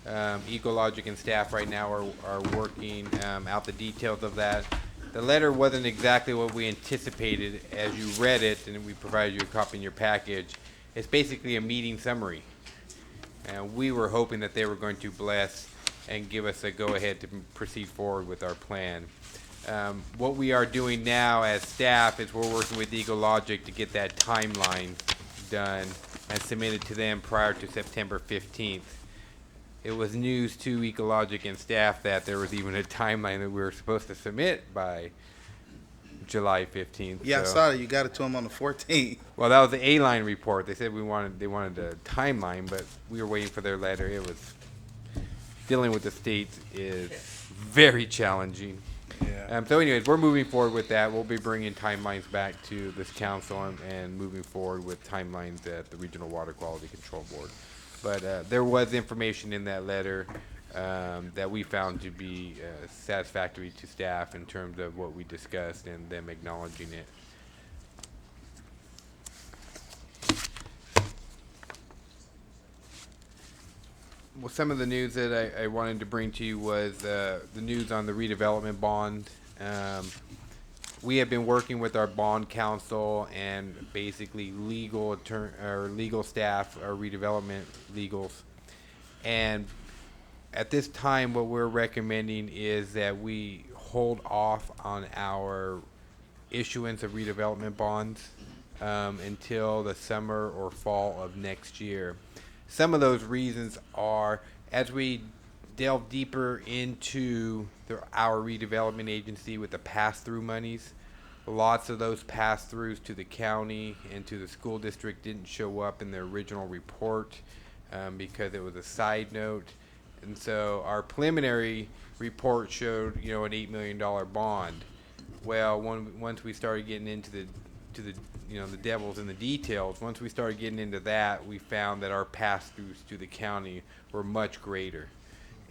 Ecologic and staff right now are working out the details of that. The letter wasn't exactly what we anticipated as you read it, and we provided you a copy in your package. It's basically a meeting summary. And we were hoping that they were going to bless and give us a go-ahead to proceed forward with our plan. What we are doing now as staff is we're working with Ecologic to get that timeline done and submitted to them prior to September 15th. It was news to Ecologic and staff that there was even a timeline that we were supposed to submit by July 15th. Yeah, I so- saw that. You got it to them on the 14th. Well, that was the A-line report. They said they wanted a timeline, but we were waiting for their letter. It was dealing with the states is very challenging. Yeah. So anyways, we're moving forward with that. We'll be bringing timelines back to this council and moving forward with timelines at the Regional Water Quality Control Board. But there was information in that letter that we found to be satisfactory to staff in terms of what we discussed and them acknowledging it. Well, some of the news that I wanted to bring to you was the news on the redevelopment bond. We have been working with our bond counsel and basically legal staff, our redevelopment legals. And at this time, what we're recommending is that we hold off on our issuance of redevelopment bonds until the summer or fall of next year. Some of those reasons are, as we delve deeper into our redevelopment agency with the pass-through monies, lots of those pass-throughs to the county and to the school district didn't show up in the original report because it was a side note. And so our preliminary report showed, an $8 million bond. Well, once we started getting into the devil's in the details, once we started getting into that, we found that our pass-throughs to the county were much greater.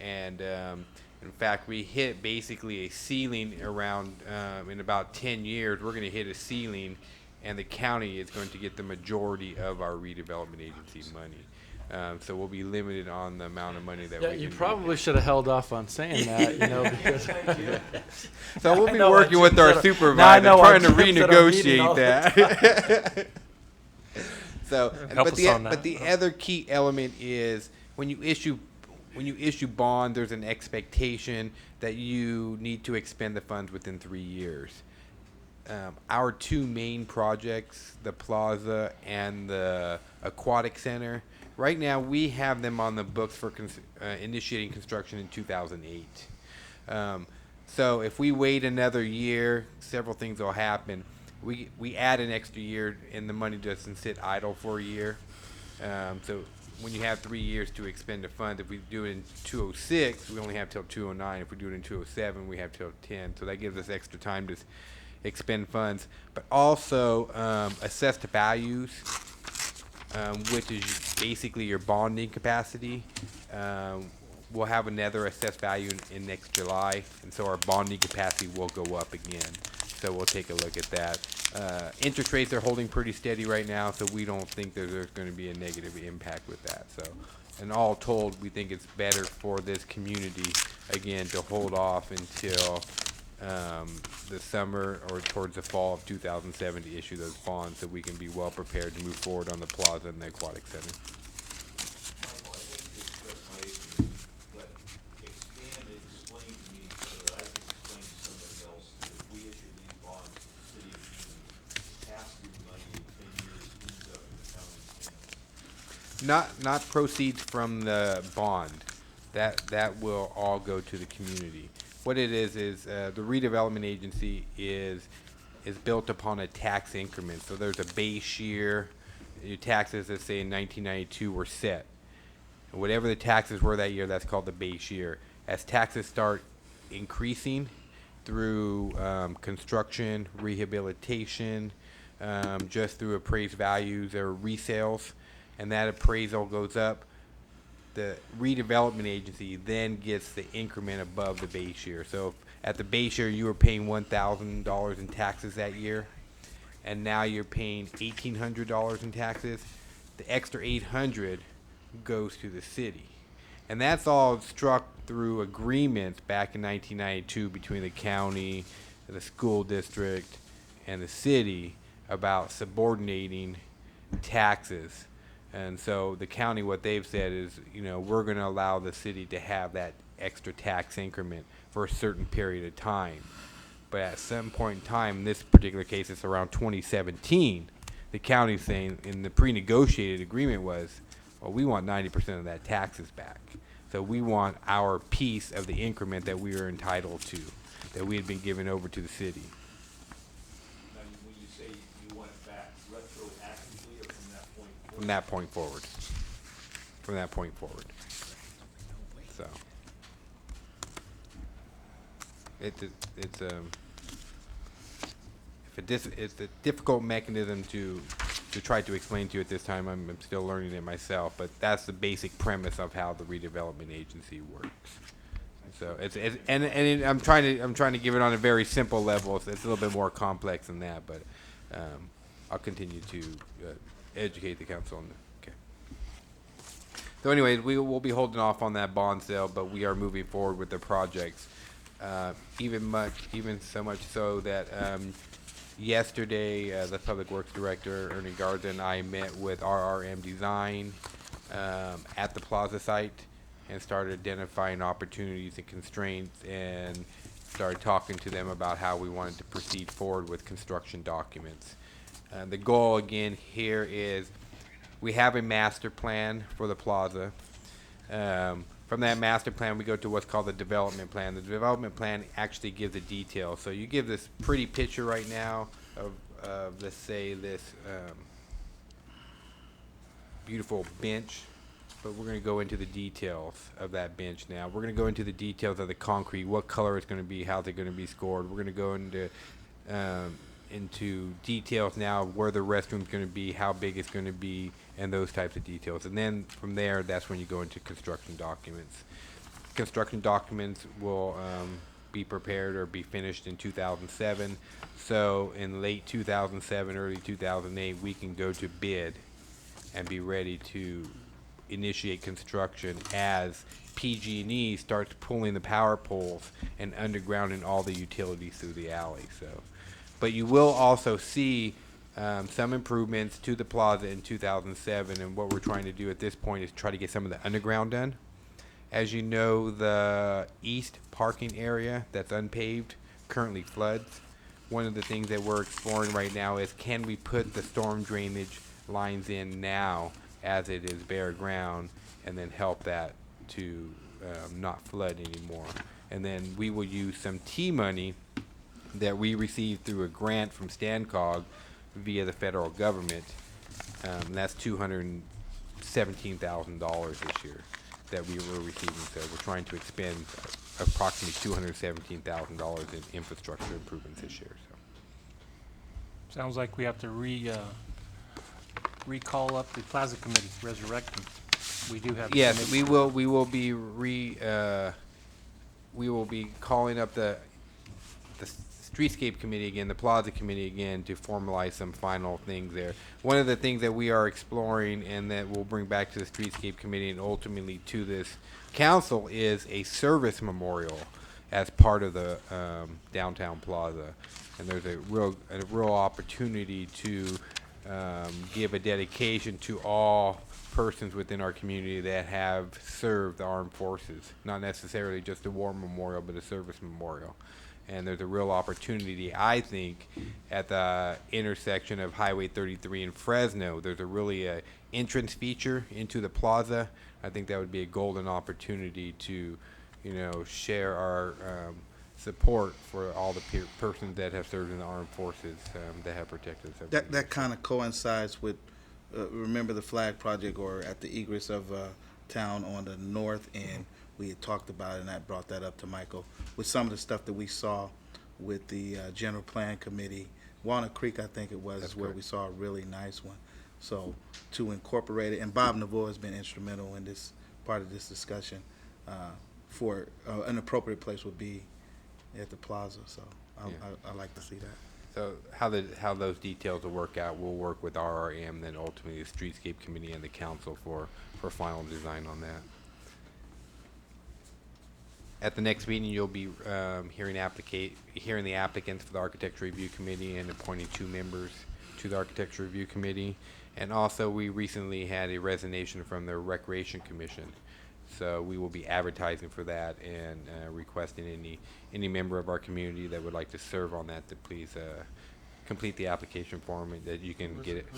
And in fact, we hit basically a ceiling around, in about 10 years, we're going to hit a ceiling, and the county is going to get the majority of our redevelopment agency money. So we'll be limited on the amount of money that we can You do. probably should have held off on saying that, because. So we'll I be know working I with our jumped at supervisor, no, I trying to jumped at our meeting all renegotiate the that. So, Help but us on that. but the other key element is when you issue bond, there's an expectation that you need to expend the funds within 3 years. Our two main projects, the plaza and the aquatic center, right now we have them on the books for initiating construction in 2008. So if we wait another year, several things will happen. We add an extra year and the money doesn't sit idle for a year. So when you have 3 years to expend a fund, if we do it in 2006, we only have till 2009. If we do it in 2007, we have till 10. So that gives us extra time to expend funds. But also assessed values, which is basically your bonding capacity. We'll have another assessed value in next July, and so our bonding capacity will go up again. So we'll take a look at that. Interest rates are holding pretty steady right now, so we don't think that there's going to be a negative impact with that. So, and all told, we think it's better for this community, again, to hold off until the summer or towards the fall of 2007 to issue those bonds so we can be well prepared to move forward on the plaza and the aquatic center. But expand and explain to me so that I can explain to somebody else that if we issue these bonds to the city of Newman, pass through money in 10 years ends up in the county not proceeds from the bond. That will all go to the community. What it is the redevelopment agency is built upon a tax increment. So there's a base year. Your taxes, let's say in 1992, were set. And whatever the taxes were that year, that's called the base year. As taxes start increasing through construction, rehabilitation, just through appraised values or resales, and that appraisal goes up, the redevelopment agency then gets the increment above the base year. So if at the base year you were paying $1,000 in taxes that year, and now you're paying $1,800 in taxes, the extra $800 goes to the city. And that's all struck through agreements back in 1992 between the county, the school district, and the city about subordinating taxes. And so the county, what they've said is, we're going to allow the city to have that extra tax increment for a certain period of time. But at some point in time, in this particular case, it's around 2017, the county's saying in the pre-negotiated agreement was, well, we want 90% of that taxes back. So we want our piece of the increment that we are entitled to, that we had been given over to the city. Now, when you say you want it back, retroactively or from that point forward? From that point forward. From that point forward. So. It's a difficult mechanism to try to explain to you at this time. I'm still learning it myself, but that's the basic premise of how the redevelopment agency works. So I'm trying to give it on a very simple level. So it's a little bit more complex than that, but I'll continue to educate the council on that. Okay. So anyways, we will be holding off on that bond sale, but we are moving forward with the projects. Even so much so that yesterday the Public Works Director, Ernie Garza, and I met with RRM Design at the Plaza site and started identifying opportunities and constraints and started talking to them about how we wanted to proceed forward with construction documents. The goal again here is we have a master plan for the plaza. From that master plan, we go to what's called the development plan. The development plan actually gives the details. So you give this pretty picture right now of let's say, this beautiful bench, but we're going to go into the details of that bench now. We're going to go into the details of the concrete, what color it's going to be, how's it going to be scored. We're going to go into details now of where the restroom's going to be, how big it's going to be, and those types of details. And then from there, that's when you go into construction documents. Construction documents will be prepared or be finished in 2007. So in late 2007, early 2008, we can go to bid and be ready to initiate construction as PG&E starts pulling the power poles and undergrounding all the utilities through the alley. So, but you will also see some improvements to the plaza in 2007, and what we're trying to do at this point is try to get some of the underground done. As you know, the east parking area that's unpaved currently floods. One of the things that we're exploring right now is, can we put the storm drainage lines in now as it is bare ground, and then help that to not flood anymore. And then we will use some T money that we received through a grant from StanCog via the federal government. That's $217,000 this year that we were receiving. So we're trying to expend approximately $217,000 in infrastructure improvements this year. So. Sounds like we have to recall up the Plaza Committee, resurrect them. We do have. Yes, we will be calling up the Streetscape Committee again, the Plaza Committee again, to formalize some final things there. One of the things that we are exploring and that we'll bring back to the Streetscape Committee and ultimately to this council is a service memorial as part of the downtown plaza. And there's a real opportunity to give a dedication to all persons within our community that have served the armed forces, not necessarily just a war memorial, but a service memorial. And there's a real opportunity, I think, at the intersection of Highway 33 and Fresno. There's a really entrance feature into the plaza. I think that would be a golden opportunity to, share our support for all the persons that have served in the armed forces that have protected us. That kind of coincides with, remember the flag project, or at the egress of town on the north end. We had talked about it, and I brought that up to Michael, with some of the stuff that we saw with the general plan committee. Walnut Creek, I think it was, is where we saw a really nice one. So to incorporate it, and Bob Navarro has been instrumental in this part of this discussion, for an appropriate place would be at the plaza. So I like to see that. So how those details will work out, we'll work with RRM, then ultimately the Streetscape Committee and the council for final design on that. At the next meeting, you'll be hearing the applicants for the Architecture Review Committee and appointing 2 members to the Architecture Review Committee. And also, we recently had a resignation from the Recreation Commission. So we will be advertising for that and requesting any member of our community that would like to serve on that to please complete the application form, and that you can get it.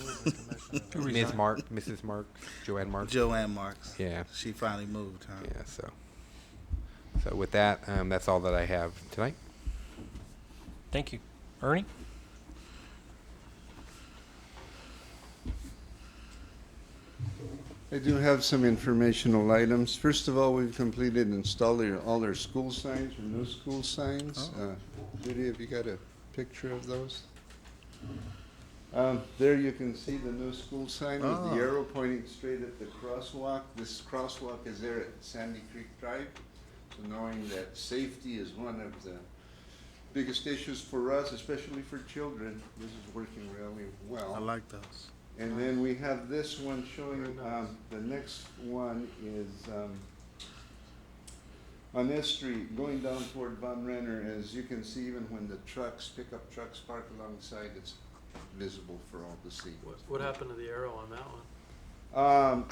Mrs. Marks, Joanne Marks. Joanne Marks. Yeah. She finally moved, huh? Yeah. So with that, that's all that I have tonight. Thank you. Ernie? I do have some informational items. First of all, we've completed and installed all our school signs, our new school signs. Judy, have you got a picture of those? There you can see the new school sign with the arrow pointing straight at the crosswalk. This crosswalk is there at Sandy Creek Drive. So knowing that safety is one of the biggest issues for us, especially for children, this is working really well. I like those. And then we have this one showing, the next one is on this street, going down toward Von Renner. As you can see, even when the pickup trucks park alongside, it's visible for all to see. What happened to the arrow on that one?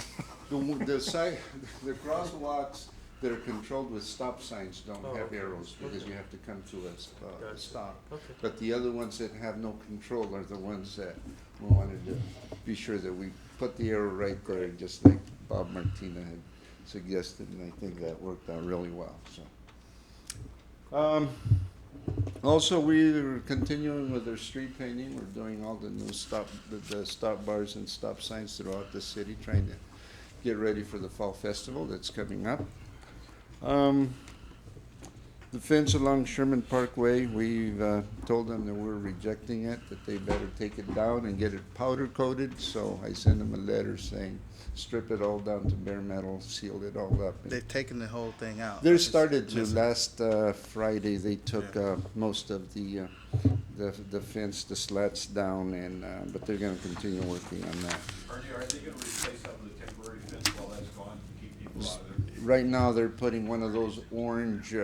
The crosswalks that are controlled with stop signs don't have arrows because you have to come to a stop. Okay. But the other ones that have no control are the ones that we wanted to be sure that we put the arrow right there, just like Bob Martina had suggested, and I think that worked out really well. So, also we're continuing with our street painting. We're doing all the new the stop bars and stop signs throughout the city, trying to get ready for the fall festival that's coming up. The fence along Sherman Parkway, we've told them that we're rejecting it, that they better take it down and get it powder coated. So I sent them a letter saying, strip it all down to bare metal, seal it all up. They've taken the whole thing out. They started to last Friday. They took most of the fence, the slats down, and but they're going to continue working on that. Are they going to replace some of the temporary fence while that's gone to keep people out of there? Right now, they're putting one of those orange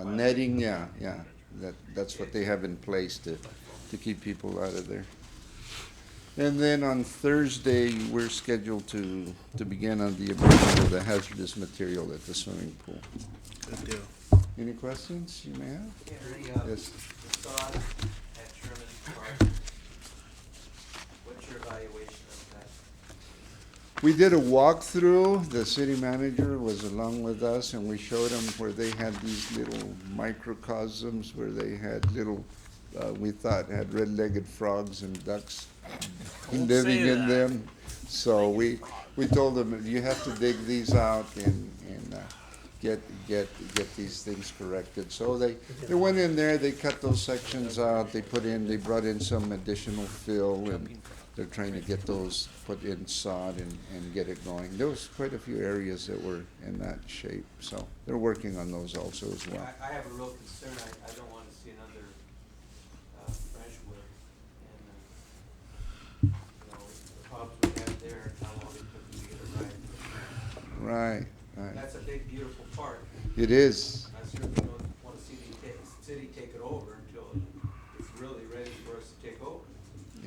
netting. Yeah. That's what they have in place to keep people out of there. And then on Thursday, we're scheduled to begin on the abatement of the hazardous material at the swimming pool. Good deal. Any questions you may have? Yes. The sod at Sherman Park, what's your evaluation of that? We did a walkthrough. The city manager was along with us, and we showed them where they had these little microcosms, where they had little, we thought had red-legged frogs and ducks living in them. So we told them, you have to dig these out and get these things corrected. So they went in there, they cut those sections out, they brought in some additional fill, and they're trying to get those put in sod and get it going. There was quite a few areas that were in that shape, so they're working on those also as well. I have a real concern. I don't want to see another Frenchwood, and the problems we have there, and how long it took to get it right. Right. That's a big, beautiful park. It is. I certainly don't want to see the city take it over until it's really ready for us to take over.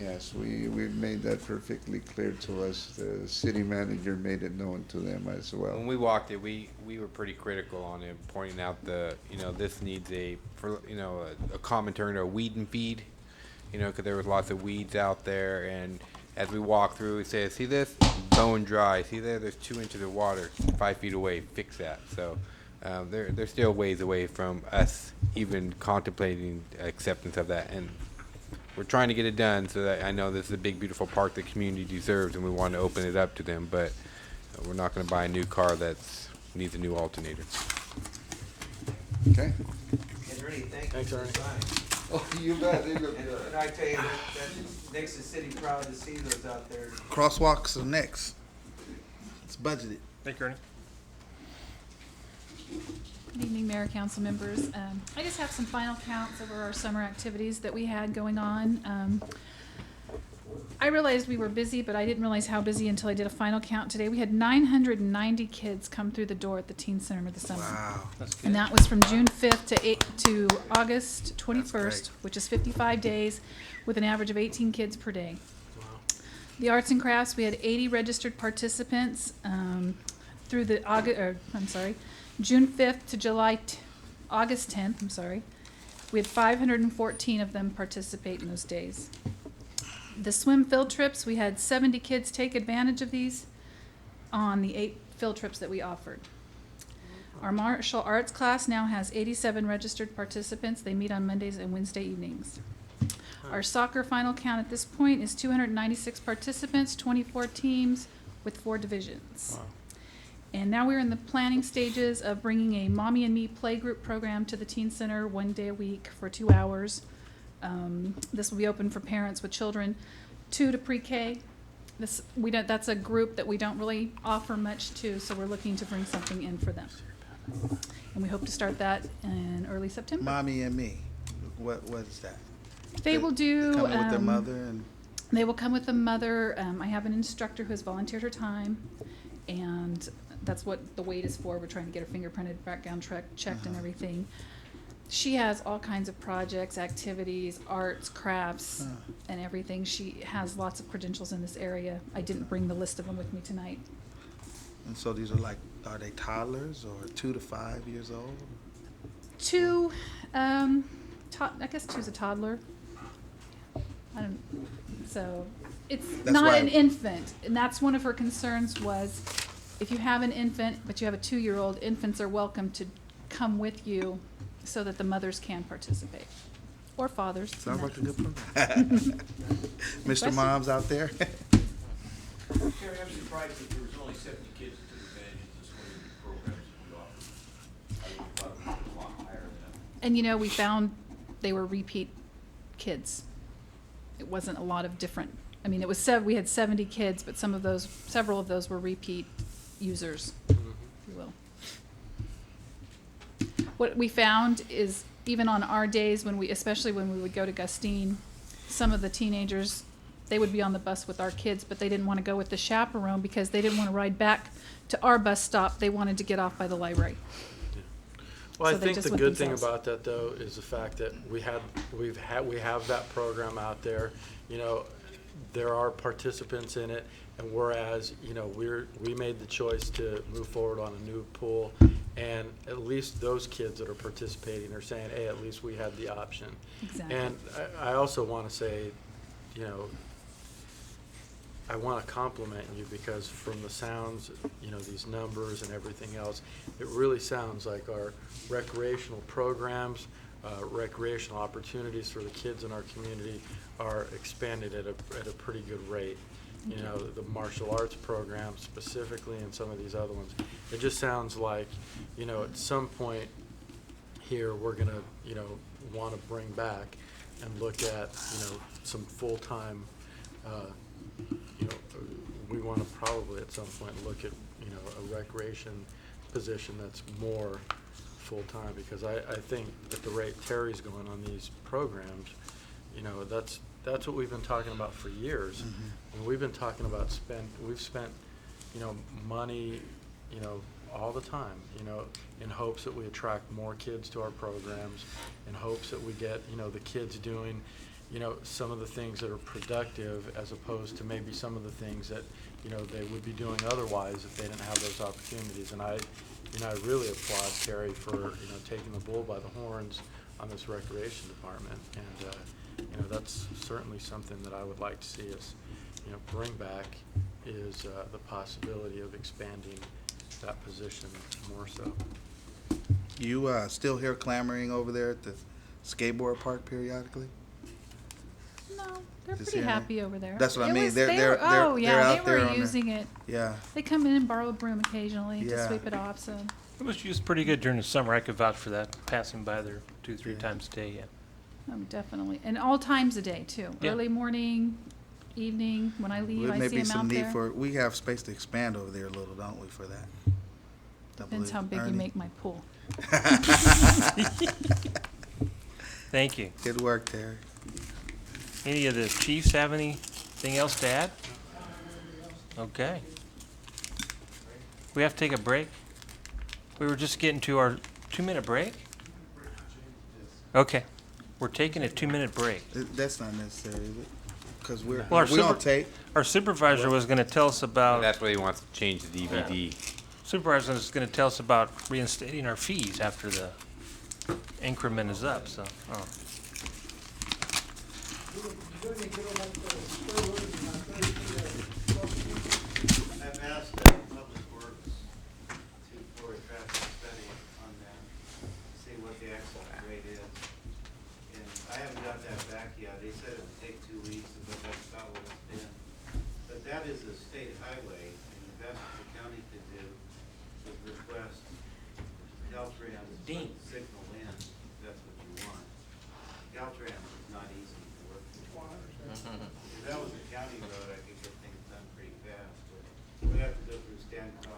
Yes, we've made that perfectly clear to us. The city manager made it known to them as well. When we walked it, we were pretty critical on it, pointing out this needs a common term, a weed and feed, because there was lots of weeds out there. And as we walked through, we said, see this? Bone dry. See there's 2 inches of water 5 feet away. Fix that. So they're still ways away from us even contemplating acceptance of that. And we're trying to get it done so that I know this is a big, beautiful park the community deserves, and we want to open it up to them. But we're not going to buy a new car that needs a new alternator. Okay. And Ernie, thank you Thanks, for the Ernie. sign. Oh, you bet, they look good. And I tell you, that makes the city proud to see those out there. Crosswalks are next. It's budgeted. Thank you, Ernie. Good evening, Mayor, Council members. I just have some final counts over our summer activities that we had going on. I realized we were busy, but I didn't realize how busy until I did a final count today. We had 990 kids come through the door at the Teen Center this summer. Wow. And that was from June 5th to August 21st, which is 55 days, with an average of 18 kids per day. The arts and crafts, we had 80 registered participants through the June 5th to August 10th, We had 514 of them participate in those days. The swim field trips, we had 70 kids take advantage of these on the 8 field trips that we offered. Our martial arts class now has 87 registered participants. They meet on Mondays and Wednesday evenings. Our soccer final count at this point is 296 participants, 24 teams with 4 divisions. Wow. And now we're in the planning stages of bringing a Mommy and Me playgroup program to the Teen Center 1 day a week for 2 hours. This will be open for parents with children 2 to pre-K. That's a group that we don't really offer much to, so we're looking to bring something in for them. And we hope to start that in early September. Mommy and Me. What is that? They will do. Come in with their mother and. They will come with the mother. I have an instructor who has volunteered her time, and that's what the wait is for. We're trying to get her fingerprinted, background checked, and everything. She has all kinds of projects, activities, arts, crafts, and everything. She has lots of credentials in this area. I didn't bring the list of them with me tonight. And so these are they toddlers or 2 to 5 years old? 2, I guess 2's a toddler. So it's That's not why- an infant, and that's one of her concerns was, if you have an infant, but you have a 2-year-old, infants are welcome to come with you so that the mothers can participate, or fathers. Sounds like a good program. Mr. Question? Moms out there? Terry, I'm surprised that there was only 70 kids that took advantage of the swimming programs that we offered. I would have thought it was a lot higher than that. And we found they were repeat kids. It wasn't a lot of different. It was we had 70 kids, but several of those were repeat users, if you will. What we found is, even on our days especially when we would go to Gustine, some of the teenagers, they would be on the bus with our kids, but they didn't want to go with the chaperone because they didn't want to ride back to our bus stop. They wanted to get off by the library. Well, So I they think just the went good thing themselves. about that, though, is the fact that we have that program out there. There are participants in it, and whereas we made the choice to move forward on a new pool, and at least those kids that are participating are saying, hey, at least we had the option. Exactly. And I also want to say, I want to compliment you because from the sounds, these numbers and everything else, it really sounds like our recreational programs, recreational opportunities for the kids in our community are expanded at a pretty good rate. The martial arts program specifically and some of these other ones. It just sounds like, at some point here, we're going to, want to bring back and look at, some full-time, we want to probably at some point look at, a recreation position that's more full-time, because I think at the rate Terry's going on these programs, that's what we've been talking about for years. And we've been talking about we've spent, money, all the time, in hopes that we attract more kids to our programs, in hopes that we get, the kids doing, you know, some of the things that are productive as opposed to maybe some of the things that, you know, they would be doing otherwise if they didn't have those opportunities. And I really applaud Terry for, you know, taking the bull by the horns on this recreation department. And, you know, that's certainly something that I would like to see us, you know, bring back is the possibility of expanding that position more so. You still hear clamoring over there at the skateboard park periodically? No, they're Just pretty hearing- happy over there. That's what I It mean. was- They're they they're were- they're oh, yeah, they're they out there were on the- using it. Yeah. They come in and borrow a broom occasionally to Yeah. sweep it off, so. It was used pretty good during the summer. I could vouch for that, passing by there 2-3 times a day, yeah. Definitely. And all times of day, too. Yeah. Early morning, evening, when I leave, There I may see be them some out need there. for, we have space to expand over there a little, don't we, for that? I Depends believe. how big you Ernie? make my pool. Thank you. Good work, Terry. Any of the chiefs have anything else to add? Okay. We have to take a break? We were just getting to our 2-minute break? Okay. We're taking a 2-minute break. That's not necessary, is it? Because we're, Well, we don't take. our supervisor was going to tell us about. That's why he wants to change the DVD. Supervisor is going to tell us about reinstating our fees after the increment is up, so. Oh. I've asked Public Works for a traffic study on that, see what the excess rate is. And I haven't got that back yet. They said it would take 2 weeks, but that's not what it's been. But that is a state highway, and the best the county could do is request Caltrans Dean. signal in, if that's what you want. Caltrans is not easy to work with. If that was a county road, I could get things done pretty fast, but we'd have to go through Stan Cog.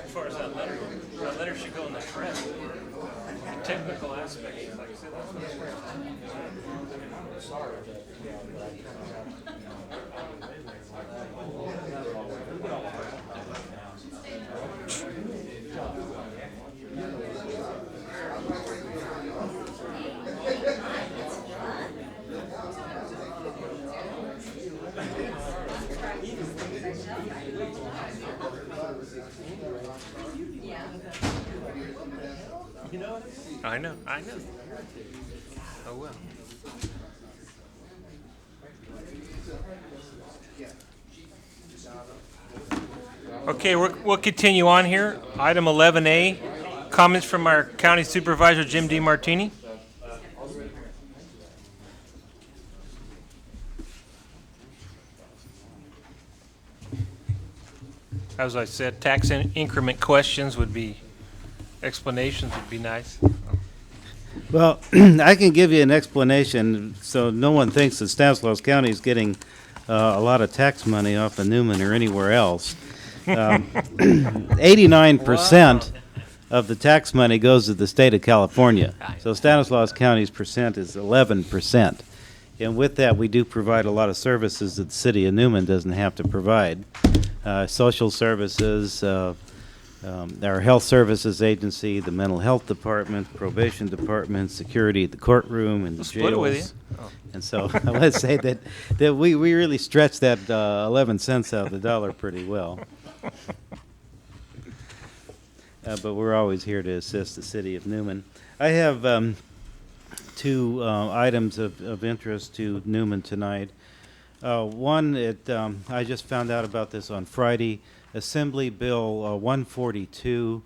As far as that letter should go in the press. Technical aspects, like I said, that's I know. Oh, well. Okay, we'll continue on here. Item 11A, comments from our county supervisor, Jim DeMartini. As I said, tax increment questions would be, explanations would be nice. Well, I can give you an explanation so no one thinks that Stanislaus County is getting a lot of tax money off of Newman or anywhere else. 89% of the tax money goes to the state of California. So Stanislaus County's percent is 11%. And with that, we do provide a lot of services that the city of Newman doesn't have to provide. Social services, our health services agency, the mental health department, probation department, security at the courtroom and the jails. Split it with you. Oh. And so let's say that we really stretch that 11 cents out of the dollar pretty well. But we're always here to assist the city of Newman. I have two items of interest to Newman tonight. One, I just found out about this on Friday. Assembly Bill 142,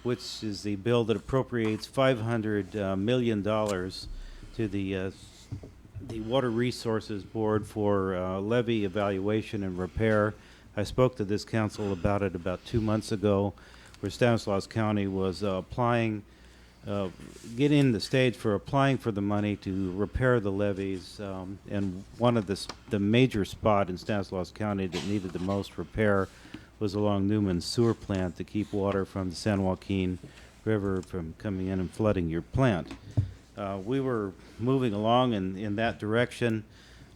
which is the bill that appropriates $500 million to the Water Resources Board for levee evaluation and repair. I spoke to this council about it about 2 months ago, where Stanislaus County was getting the stage for applying for the money to repair the levees, and one of the major spot in Stanislaus County that needed the most repair was along Newman's sewer plant to keep water from the San Joaquin River from coming in and flooding your plant. We were moving along in that direction.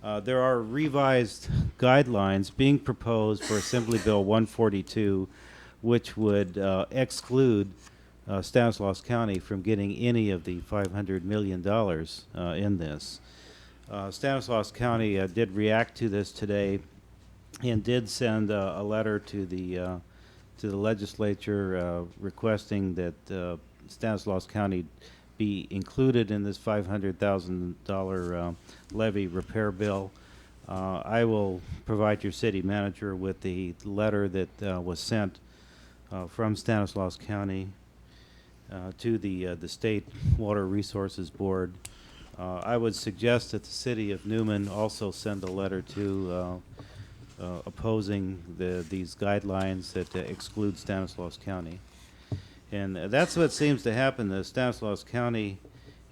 There are revised guidelines being proposed for Assembly Bill 142, which would exclude Stanislaus County from getting any of the $500 million in this. Stanislaus County did react to this today and did send a letter to the legislature requesting that Stanislaus County be included in this $500,000 levy repair bill. I will provide your city manager with the letter that was sent from Stanislaus County to the State Water Resources Board. I would suggest that the city of Newman also send a letter to opposing these guidelines that exclude Stanislaus County. And that's what seems to happen. The Stanislaus County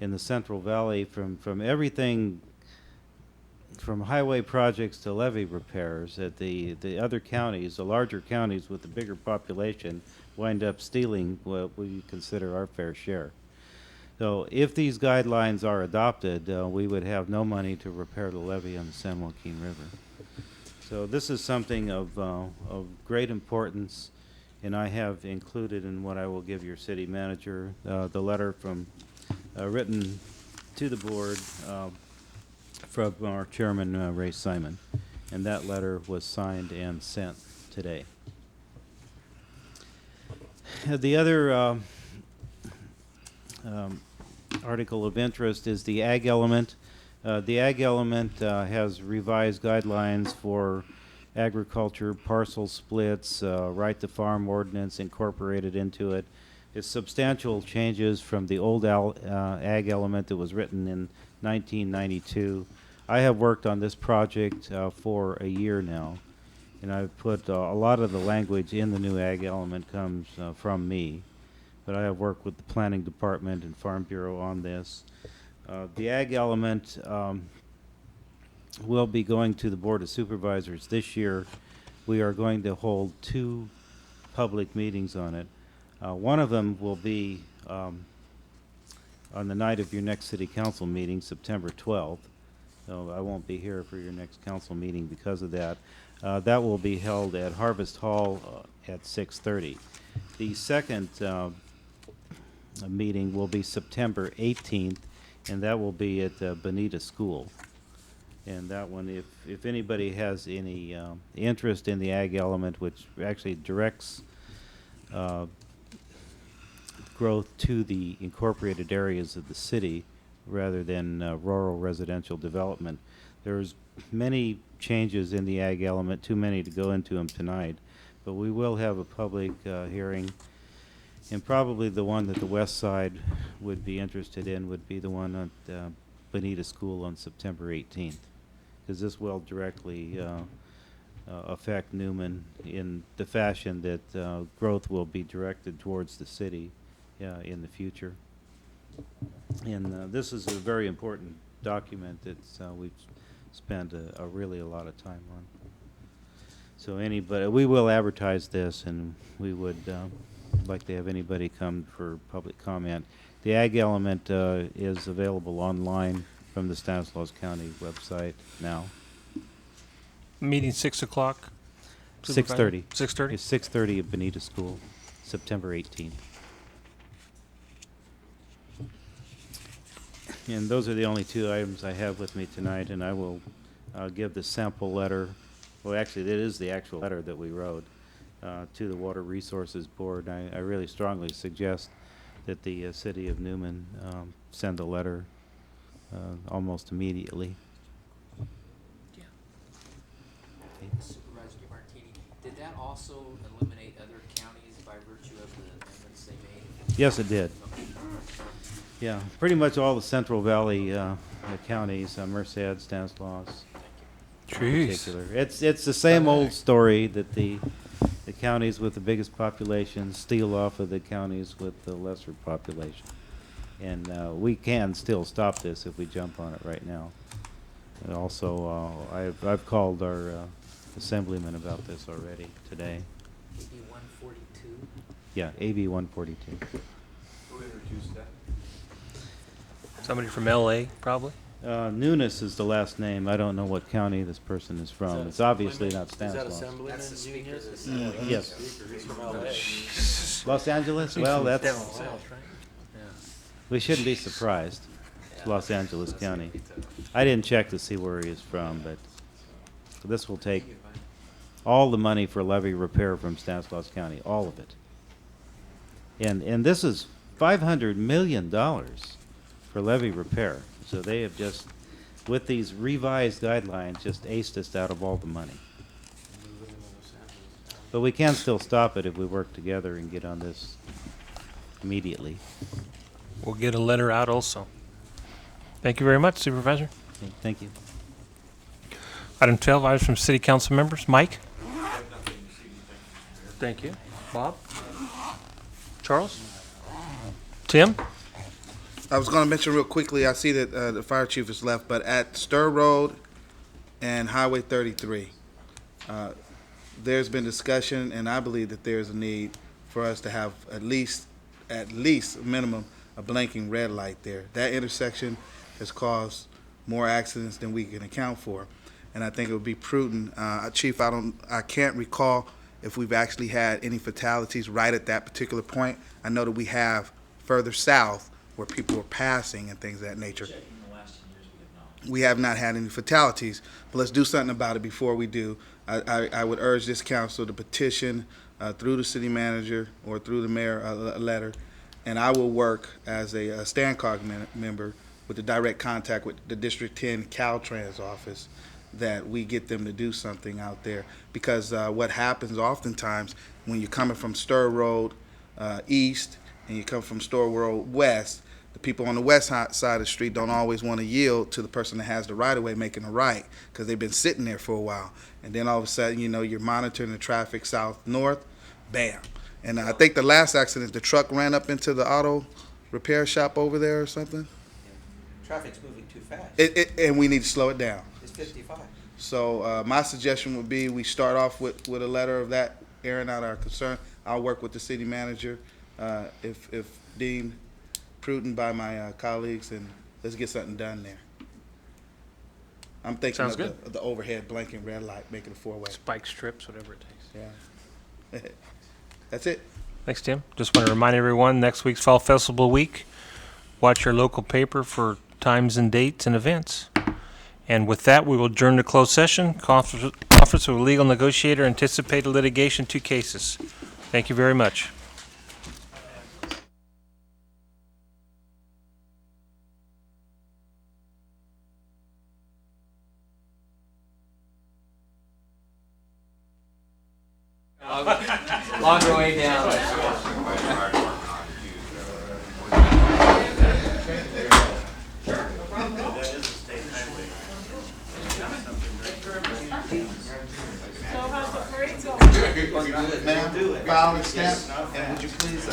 in the Central Valley, from everything from highway projects to levee repairs, that the other counties, the larger counties with the bigger population, wind up stealing what we consider our fair share. So if these guidelines are adopted, we would have no money to repair the levee on the San Joaquin River. So this is something of great importance, and I have included in what I will give your city manager the letter from written to the board from our chairman, Ray Simon, and that letter was signed and sent today. The other article of interest is the ag element. The ag element has revised guidelines for agriculture, parcel splits, right to farm ordinance incorporated into it. It's substantial changes from the old ag element that was written in 1992. I have worked on this project for a year now, and I've put a lot of the language in the new ag element comes from me, but I have worked with the planning department and Farm Bureau on this. The ag element will be going to the Board of Supervisors this year. We are going to hold 2 public meetings on it. One of them will be on the night of your next city council meeting, September 12th. So I won't be here for your next council meeting because of that. That will be held at Harvest Hall at 6:30. The second meeting will be September 18th, and that will be at Bonita School. And that one, if anybody has any interest in the ag element, which actually directs growth to the incorporated areas of the city rather than rural residential development. There's many changes in the ag element, too many to go into them tonight, but we will have a public hearing, and probably the one that the west side would be interested in would be the one at Bonita School on September 18th, because this will directly affect Newman in the fashion that growth will be directed towards the city in the future. And this is a very important document that we've spent really a lot of time on. So we will advertise this, and we would like to have anybody come for public comment. The ag element is available online from the Stanislaus County website now. Meeting 6 o'clock? 6:30. 6:30? It's 6:30 at Bonita School, September 18th. And those are the only 2 items I have with me tonight, and I will give the sample letter. Well, actually, that is the actual letter that we wrote to the Water Resources Board. I really strongly suggest that the city of Newman send a letter almost immediately. Yeah. Supervisor DeMartini, did that also eliminate other counties by virtue of the amendments they made? Yes, it did. Yeah, pretty much all the Central Valley counties, Merced, Stanislaus. In particular. It's the same old story that the counties with the biggest population steal off of the counties with the lesser population. And we can still stop this if we jump on it right now. And also, I've called our assemblyman about this already today. AB 142? Yeah, AB 142. Who introduced that? Somebody from LA, probably? Nunes is the last name. I don't know what county this person is from. It's obviously not Is that Stanislaus. Assemblyman That's the speaker of the Genius? Senate. That's the Yes. speaker. He's from LA. Los Angeles? Well, Down that's, south, right? we shouldn't be surprised. It's Los Angeles County. I didn't check to see where he is from, but this will take all the money for levee repair from Stanislaus County, all of it. And this is $500 million for levee repair. So they have just, with these revised guidelines, just aced us out of all the money. But we can still stop it if we work together and get on this immediately. We'll get a letter out also. Thank you very much, Supervisor. Okay, thank you. Item 12, items from city council members. Mike? Thank you. Bob? Charles? Tim? I was going to mention real quickly, I see that the fire chief is left, but at Stir Road and Highway 33, there's been discussion, and I believe that there's a need for us to have at least minimum, a blinking red light there. That intersection has caused more accidents than we can account for, and I think it would be prudent. Chief, I can't recall if we've actually had any fatalities right at that particular point. I know that we have further south where people are passing and things of that nature. We have not had any fatalities, but let's do something about it before we do. I would urge this council to petition through the city manager or through the mayor a letter, and I will work as a StanCog member with the direct contact with the District 10 Caltrans office that we get them to do something out there. Because what happens oftentimes when you're coming from Stir Road east and you come from Stir Road west, the people on the west side of the street don't always want to yield to the person that has the right-of-way making a right because they've been sitting there for a while. And then all of a sudden, you know, you're monitoring the traffic south-north, bam. And I think the last accident, the truck ran up into the auto repair shop over there or something. Traffic's moving too fast. And we need to slow it down. It's 55. So my suggestion would be we start off with a letter of that, airing out our concern. I'll work with the city manager if deemed prudent by my colleagues, and let's get something done there. I'm thinking Sounds of good. the overhead blinking red light, making a four-way. Spike strips, whatever it takes. Yeah. That's it. Thanks, Tim. Just want to remind everyone, next week's Fall Festival Week. Watch your local paper for times and dates and events. And with that, we will adjourn to closed session. Office of Legal Negotiator, anticipated litigation, 2 cases. Thank you very much. Longer way down. Ma'am, file and stamp, and would you please